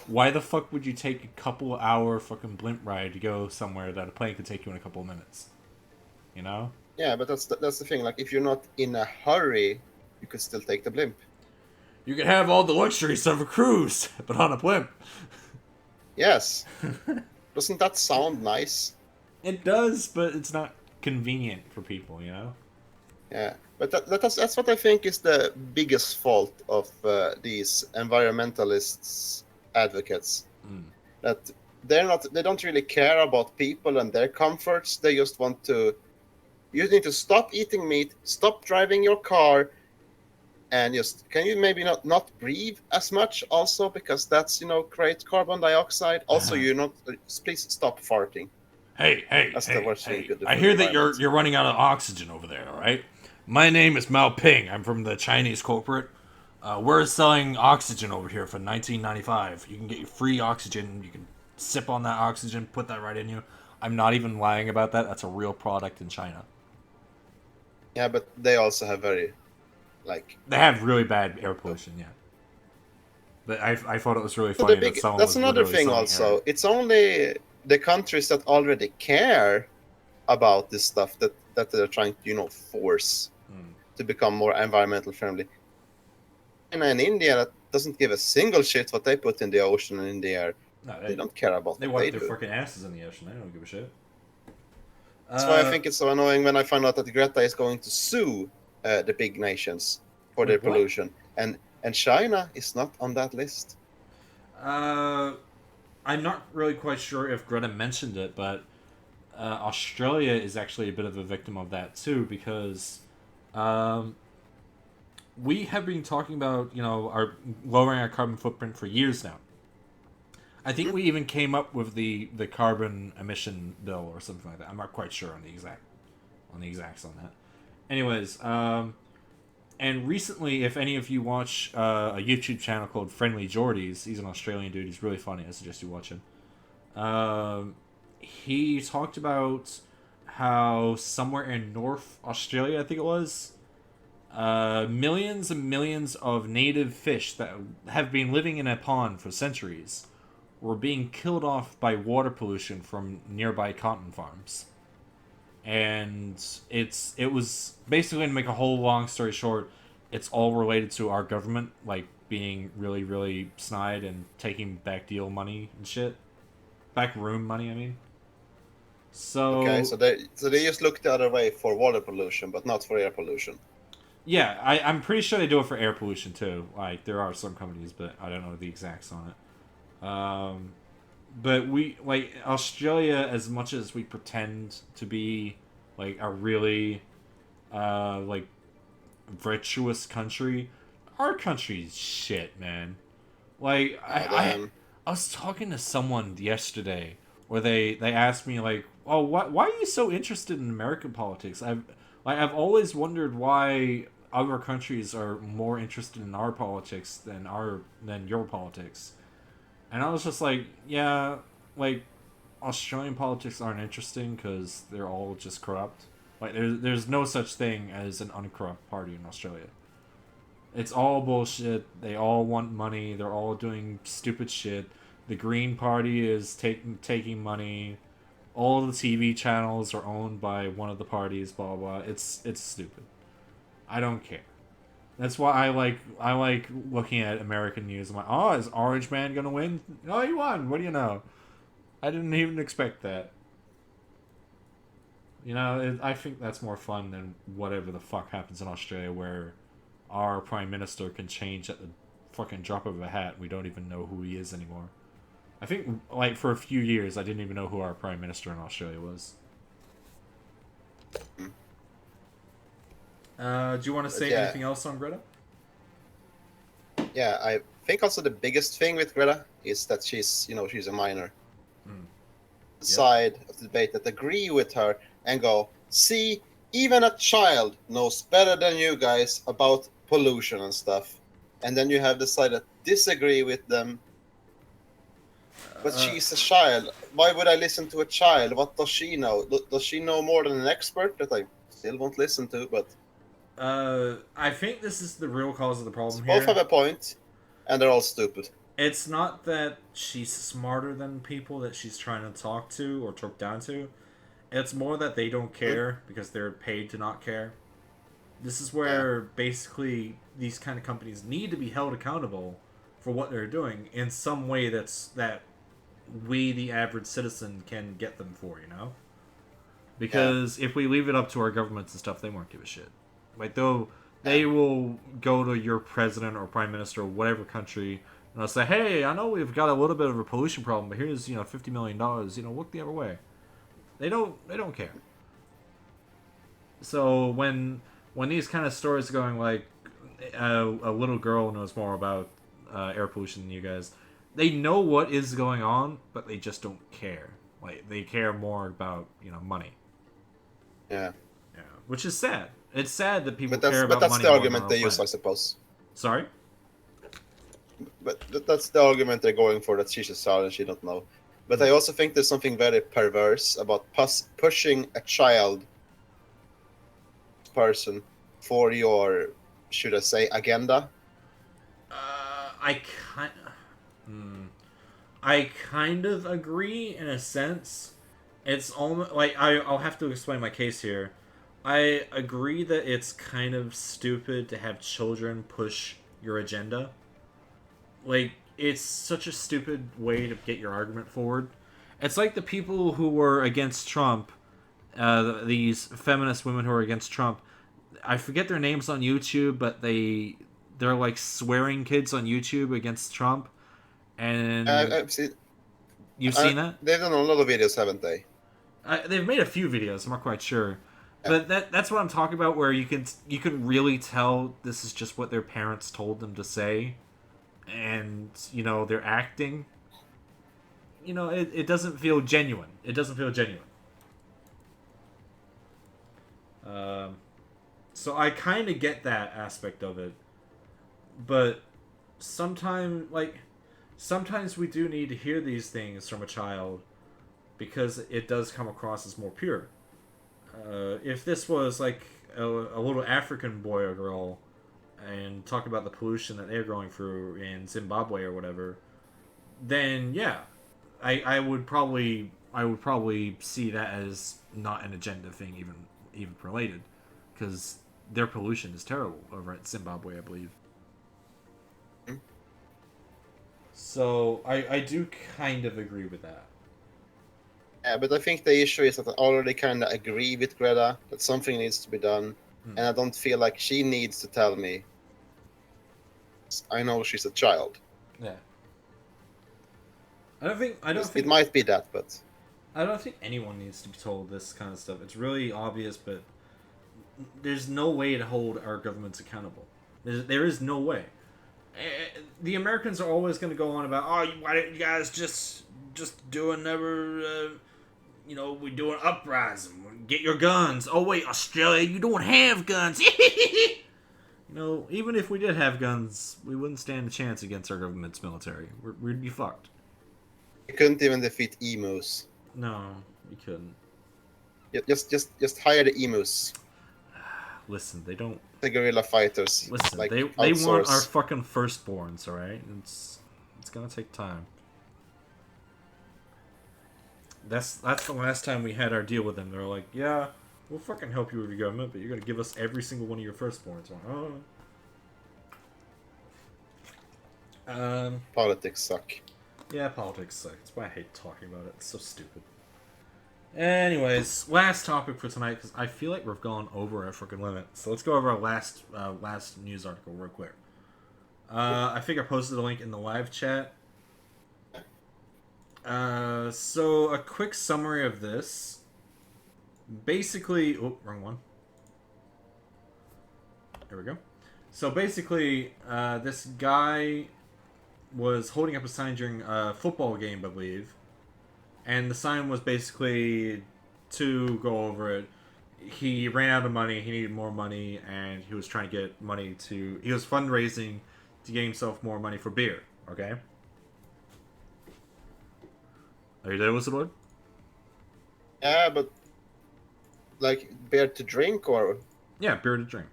why the fuck would you take a couple hour fucking blimp ride to go somewhere that a plane could take you in a couple of minutes? You know? Yeah, but that's the thing. Like, if you're not in a hurry, you could still take the blimp. You could have all the luxuries of a cruise, but on a blimp. Yes. Doesn't that sound nice? It does, but it's not convenient for people, you know? Yeah, but that's what I think is the biggest fault of these environmentalists advocates. Mm. That they don't really care about people and their comforts. They just want to. You need to stop eating meat, stop driving your car, and just can you maybe not breathe as much also because that's create carbon dioxide. Also, you not please stop farting. That's the worst thing you could do I for hear the that you're environment. running out of oxygen over there, all right? My name is Mao Ping. I'm from the Chinese corporate. We're selling oxygen over here for $19.95. You can get your free oxygen. You can sip on that oxygen, put that right in you. I'm not even lying about that. That's a real product in China. Yeah, but they also have very They have really bad air pollution, yeah. But I thought it was really so funny that someone that's was another literally thing selling also. air. It's only the countries that already care about this stuff that they're trying to force to become more environmental friendly. China and India that doesn't give a single shit what they put in the ocean and in the air. No, They don't care about they what wipe they their do. fucking asses in the ocean. They don't give a shit. That's why I think it's so annoying when I find out that Greta is going to sue the big nations for their Wait, what? pollution, and China is not on that list. I'm not really quite sure if Greta mentioned it, but Australia is actually a bit of a victim of that too, because we have been talking about our lowering our carbon footprint for years now. I think we even came up with the carbon emission bill or something like that. I'm not quite sure on the exacts on that. Anyways, and recently, if any of you watch a YouTube channel called Friendly Geordies, he's an Australian dude. He's really funny. I suggest you watch him. He talked about how somewhere in North Australia, I think it was, millions and millions of native fish that have been living in a pond for centuries were being killed off by water pollution from nearby cotton farms. And it was basically, to make a whole long story short, it's all related to our government like being really really snide and taking back deal money and shit, back room money. I mean, Okay, so so they just look the other way for water pollution, but not for air pollution. yeah, I'm pretty sure they do it for air pollution too. Like there are some companies, but I don't know the exacts on it. But we like Australia, as much as we pretend to be like a really like virtuous country, our country's shit, man. Like Oh damn. I was talking to someone yesterday where they asked me like, "Oh, why are you so interested in American politics?" I've always wondered why other countries are more interested in our politics than your politics. And I was just like, yeah, like Australian politics aren't interesting because they're all just corrupt. Like there's no such thing as an uncorrupt party in Australia. It's all bullshit. They all want money. They're all doing stupid shit. The Green Party is taking money. All the TV channels are owned by one of the parties. Blah blah. It's stupid. I don't care. That's why I like looking at American news. I'm like, oh, is Orange Man gonna win? Oh, he won. What do you know? I didn't even expect that. I think that's more fun than whatever the fuck happens in Australia, where our prime minister can change at the fucking drop of a hat. We don't even know who he is anymore. I think, like, for a few years, I didn't even know who our prime minister in Australia was. Do you want to But say yeah, anything else on Greta? yeah. I think also the biggest thing with Greta is that she's a minor. Mm. Yep. Side of the debate that agree with her and go, see, even a child knows better than you guys about pollution and stuff. And then you have the side that disagree with them, but Uh, she's a child. Why would I listen to a child? What does she know? Does she know more than an expert that I still won't listen to? But I think this is the real cause of the problem both have here. a point, and they're all stupid. It's not that she's smarter than people that she's trying to talk to or talk down to. It's more that they don't Hmm? care because they're paid to not care. This is Yeah, where basically these kind of companies need to be held accountable for what they're doing in some way that we the average citizen can get them for. yeah, Because if we leave it up to our governments and stuff, they won't give a shit. Like yeah. they will go to your president or prime minister or whatever country and they'll say, "Hey, I know we've got a little bit of a pollution problem, but here's $50 million. Look the other way." They don't care. So when these kind of stories are going like a little girl knows more about air pollution than you guys, they know what is going on, but they just don't care. Like they care more about money. Yeah. Yeah, which is sad. It's sad that people But care that's about that's money the more than argument our they use, I planet. suppose. Sorry. But that's the argument they're going for, that she's a child and she don't know. But I Hmm. also think there's something very perverse about pushing a child person for your, should I say, agenda. I kind. Hmm. I kind of agree in a sense. It's almost like I'll have to explain my case here. I agree that it's kind of stupid to have children push your agenda. Like, it's such a stupid way to get your argument forward. It's like the people who were against Trump, these feminist women who are against Trump. I forget their names on YouTube, but they're like swearing kids on YouTube against Trump, and I've seen, you've seen that. they've done a lot of videos, haven't they? They've made a few videos. I'm not quite sure, Yeah. but that's what I'm talking about. Where you can really tell this is just what their parents told them to say, and they're acting. It doesn't feel genuine. It doesn't feel genuine. Um, so I kind of get that aspect of it, but sometimes sometimes we do need to hear these things from a child because it does come across as more pure. If this was like a little African boy or girl and talk about the pollution that they're going through in Zimbabwe or whatever, then yeah, I would probably see that as not an agenda thing even related, because their pollution is terrible over at Zimbabwe, I believe. So I do kind of agree with that. Yeah, but I think the issue is that I already kind of agree with Greta that something needs to be done, and I don't feel like she needs to tell me. I know she's a child. Yeah. I don't think It might be that, but I don't think anyone needs to be told this kind of stuff. It's really obvious, but there's no way to hold our governments accountable. There is no way. The Americans are always going to go on about, oh, why don't you guys just do another, we're doing uprising. Get your guns. Oh wait, Australia, you don't have guns. Even if we did have guns, we wouldn't stand a chance against our government's military. We'd be fucked. you couldn't even defeat emus. No, we couldn't. Just hire the emus. Listen, they don't. The guerrilla fighters. Listen, like they want our fucking firstborns, all right? It's gonna take time. That's the last time we had our deal with them. They're like, yeah, we'll fucking help you with your government, but you're gonna give us every single one of your firstborns. Politics suck. Yeah, politics suck. That's why I hate talking about it. It's so stupid. Anyways, last topic for tonight, because I feel like we've gone over our freaking limit. So let's go over our last news article real quick. I think I posted a link in the live chat. So a quick summary of this. Basically, wrong one. There we go. So basically, this guy was holding up a sign during a football game, I believe. And the sign was basically, to go over it, he ran out of money, he needed more money, and he was trying to get money he was fundraising to get himself more money for beer, okay? Are you there, Lizardlord? Yeah, but like beer to drink or Yeah, beer to drink.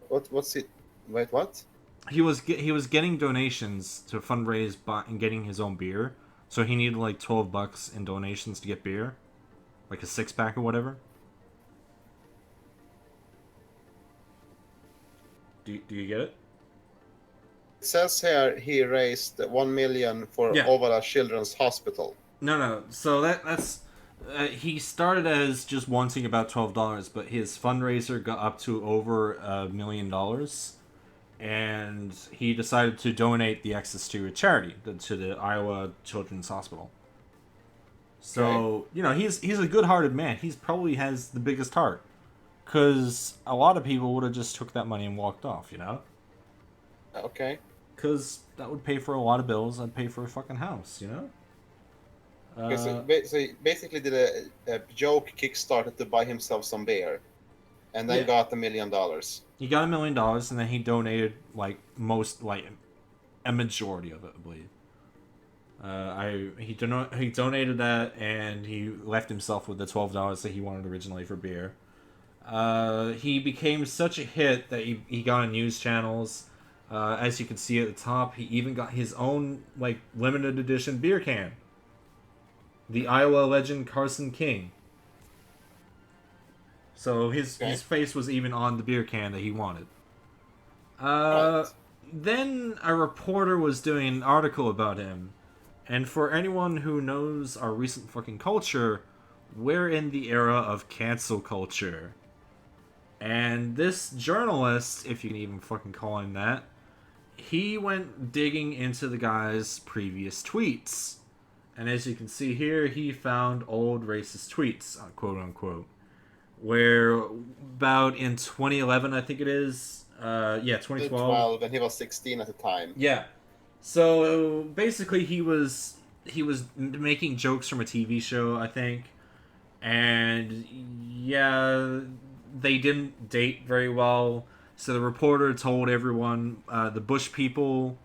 what's it? Wait, what? He was getting donations to fundraise and getting his own beer. So he needed like $12 in donations to get beer, like a 6-pack or whatever. Do you get it? It says here he raised 1 million for Ovala Children's Hospital. No. So that's he started as just wanting about $12, but his fundraiser got up to over $1 million, and he decided to donate the excess to a charity, to the Iowa Children's Hospital. So he's a good-hearted man. He's probably has the biggest heart, because a lot of people would have just took that money and walked off. Okay. Because that would pay for a lot of bills. I'd pay for a fucking house. So he basically did a joke Kickstarter to buy himself some beer, and then got $1 million. He got $1 million, and then he donated a majority of it, I believe. He donated that, and he left himself with the $12 that he wanted originally for beer. He became such a hit that he got on news channels. As you can see at the top, he even got his own limited edition beer can. The Iowa legend Carson King. So his face was even on the beer can that he wanted. Then a reporter was doing an article about him. And for anyone who knows our recent fucking culture, we're in the era of cancel culture. And this journalist, if you can even fucking call him that, he went digging into the guy's previous tweets. And as you can see here, he found old racist tweets, quote unquote. Where about in 2011, I think it is. 2012. 2012, and he was 16 at the time. Yeah. So basically, he was making jokes from a TV show, I think. And yeah, they didn't date very well. So the reporter told everyone, the Bush people...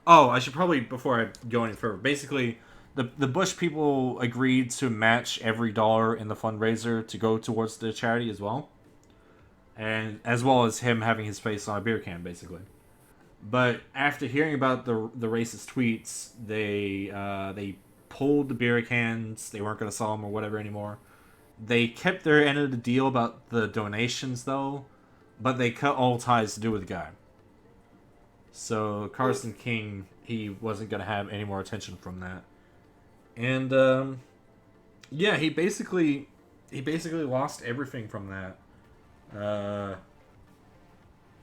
Oh, I should probably, before I go any further, basically, the Bush people agreed to match every dollar in the fundraiser to go towards the charity as well. And as well as him having his face on a beer can, basically. But after hearing about the racist tweets, they pulled the beer cans. They weren't going to sell them or whatever anymore. They kept their end of the deal about the donations, though, but they cut all ties to do with the guy. So Carson King, he wasn't going to have any more attention from that. And yeah, he basically lost everything from that.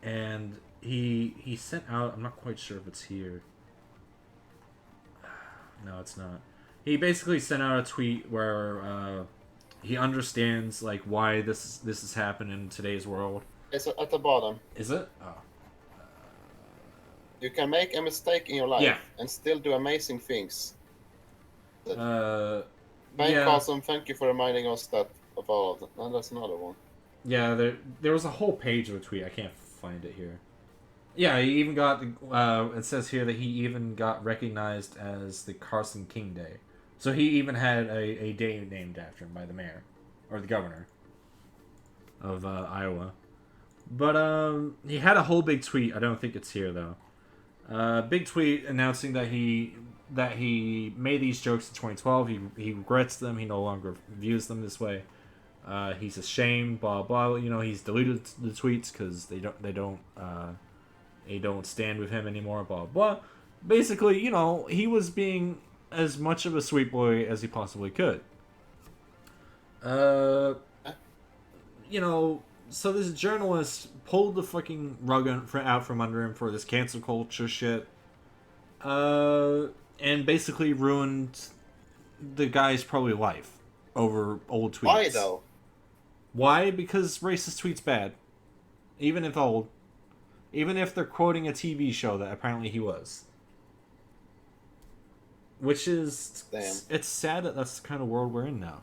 And he sent out, I'm not quite sure if it's here. No, it's not. He basically sent out a tweet where he understands like why this has happened in today's world. It's at the bottom. Is it? Oh. You can make a mistake in your life and still do amazing things. Carson, thank you for reminding us that of all of them. And that's another one. Yeah, there was a whole page of a tweet. I can't find it here. Yeah, he even got. It says here that he even got recognized as the Carson King Day. So he even had a day named after him by the mayor, or the governor of Iowa. But he had a whole big tweet. I don't think it's here though. Big tweet announcing that he made these jokes in 2012. He regrets them. He no longer views them this way. He's ashamed. Blah blah. You know, he's deleted the tweets because they don't stand with him anymore. Blah blah. Basically, you know, he was being as much of a sweet boy as he possibly could. You know. So this journalist pulled the fucking rug out from under him for this cancel culture shit, and basically ruined the guy's probably life over old tweets. Why though? Why? Because racist tweets bad, even if old, even if they're quoting a TV show that apparently he was. Which is, it's sad that that's the kind of world we're in now.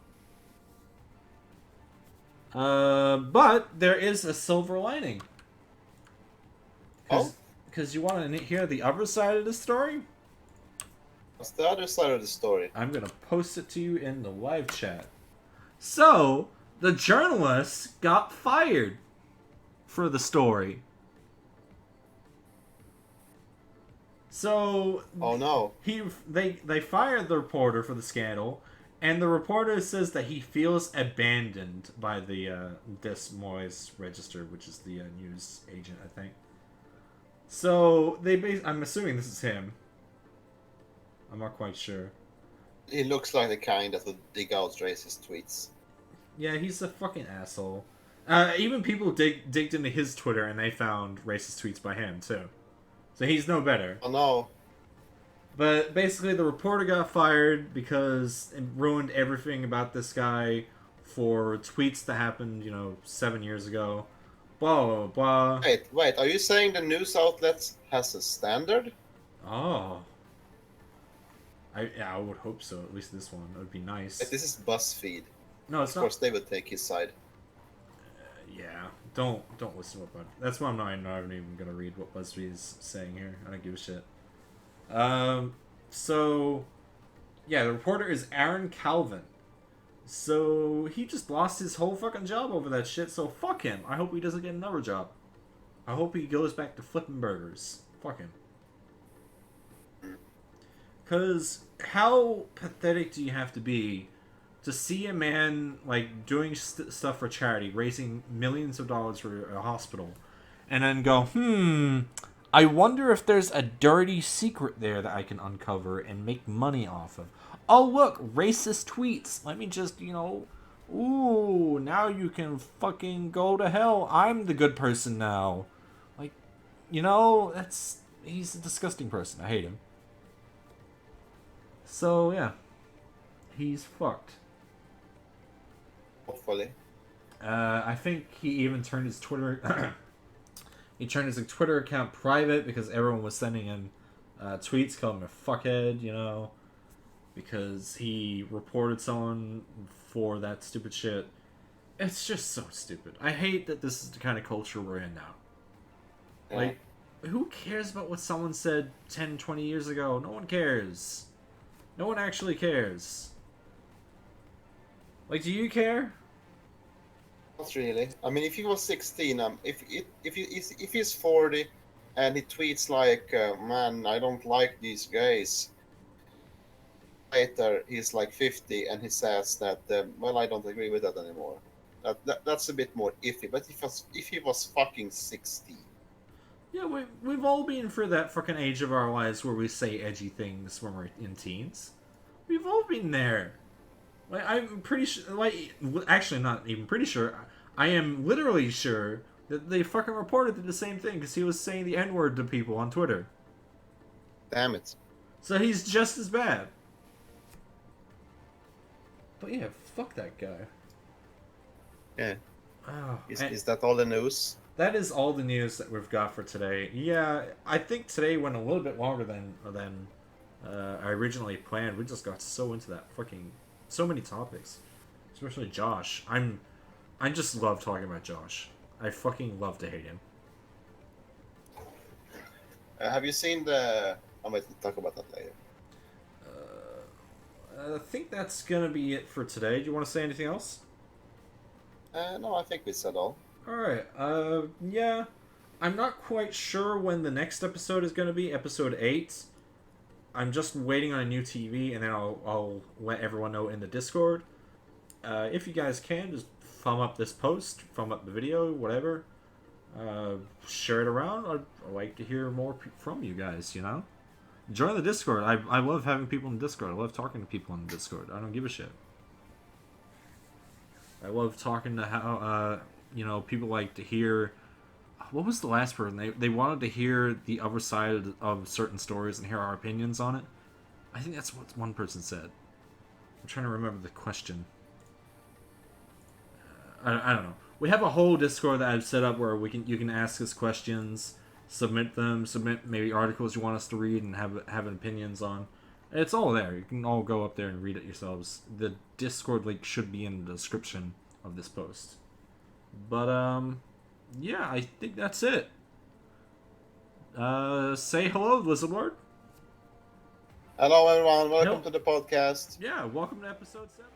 But there is a silver lining. Because you want to hear the other side of the story? What's the other side of the story? I'm going to post it to you in the live chat. So, the journalist got fired for the story. So... Oh no. They fired the reporter for the scandal. And the reporter says that he feels abandoned by the Des Moines Register, which is the news agent, I think. So I'm assuming this is him. I'm not quite sure. He looks like the kind that would dig out racist tweets. Yeah, he's a fucking asshole. Even people digged into his Twitter and they found racist tweets by him too. So he's no better. Oh no. But basically, the reporter got fired because it ruined everything about this guy for tweets that happened, 7 years ago. Blah, blah, blah. Wait. Are you saying the news outlets has a standard? Oh. I would hope so. At least this one. It would be nice. This is BuzzFeed. No, it's not. Of course, they would take his side. Yeah. Don't listen to what that's why I'm not even going to read what BuzzFeed is saying here. I don't give a shit. So, yeah, the reporter is Aaron Calvin. So, he just lost his whole fucking job over that shit, so fuck him. I hope he doesn't get another job. I hope he goes back to flipping burgers. Fuck him. Because how pathetic do you have to be to see a man, like, doing stuff for charity, raising millions of dollars for a hospital, and then go, I wonder if there's a dirty secret there that I can uncover and make money off of. Oh, look, racist tweets. Let me just, ooh, now you can fucking go to hell. I'm the good person now. Like, he's a disgusting person. I hate him. So, yeah. He's fucked. Hopefully. I think he even turned his Twitter... He turned his Twitter account private because everyone was sending him tweets calling him a fuckhead, because he reported someone for that stupid shit. It's just so stupid. I hate that this is the kind of culture we're in now. Yeah. Like, Who cares about what someone said 10, 20 years ago? No one cares. No one actually cares. Like, do you care? Not really. I mean, if he was 16, if he's 40, and he tweets like, "Man, I don't like these guys." Later, he's like 50, and he says that, "Well, I don't agree with that anymore." That's a bit more iffy. But if he was fucking 16, Yeah, we've all been through that fucking age of our lives where we say edgy things when we're in teens. We've all been there. Like, I'm pretty sure, like, actually not even pretty sure, I am literally sure that they fucking reported the same thing because he was saying the N-word to people on Twitter. damn it. So he's just as bad. But yeah, fuck that guy. Yeah. Oh, Is that all the news? that is all the news that we've got for today. Yeah, I think today went a little bit longer than I originally planned. We just got so into that fucking so many topics, especially Josh. I just love talking about Josh. I fucking love to hate him. Have you seen the? I might talk about that later. I think that's gonna be it for today. Do you want to say anything else? No, I think we said all. All right. Yeah. I'm not quite sure when the next episode is gonna be. Episode 8. I'm just waiting on a new TV, and then I'll let everyone know in the Discord. If you guys can, just thumb up this post, thumb up the video, whatever. Share it around. I'd like to hear more from you guys, you know? Join the Discord. I love having people in the Discord. I love talking to people in the Discord. I don't give a shit. I love talking to how, people like to hear... What was the last person? They wanted to hear the other side of certain stories and hear our opinions on it. I think that's what one person said. I'm trying to remember the question. I don't know. We have a whole Discord that I've set up where you can ask us questions, submit maybe articles you want us to read and have opinions on. It's all there. You can all go up there and read it yourselves. The Discord link should be in the description of this post. But yeah, I think that's it. Say hello, Lizardlord. Hello, everyone. Welcome to the podcast. Yeah, welcome to episode 7.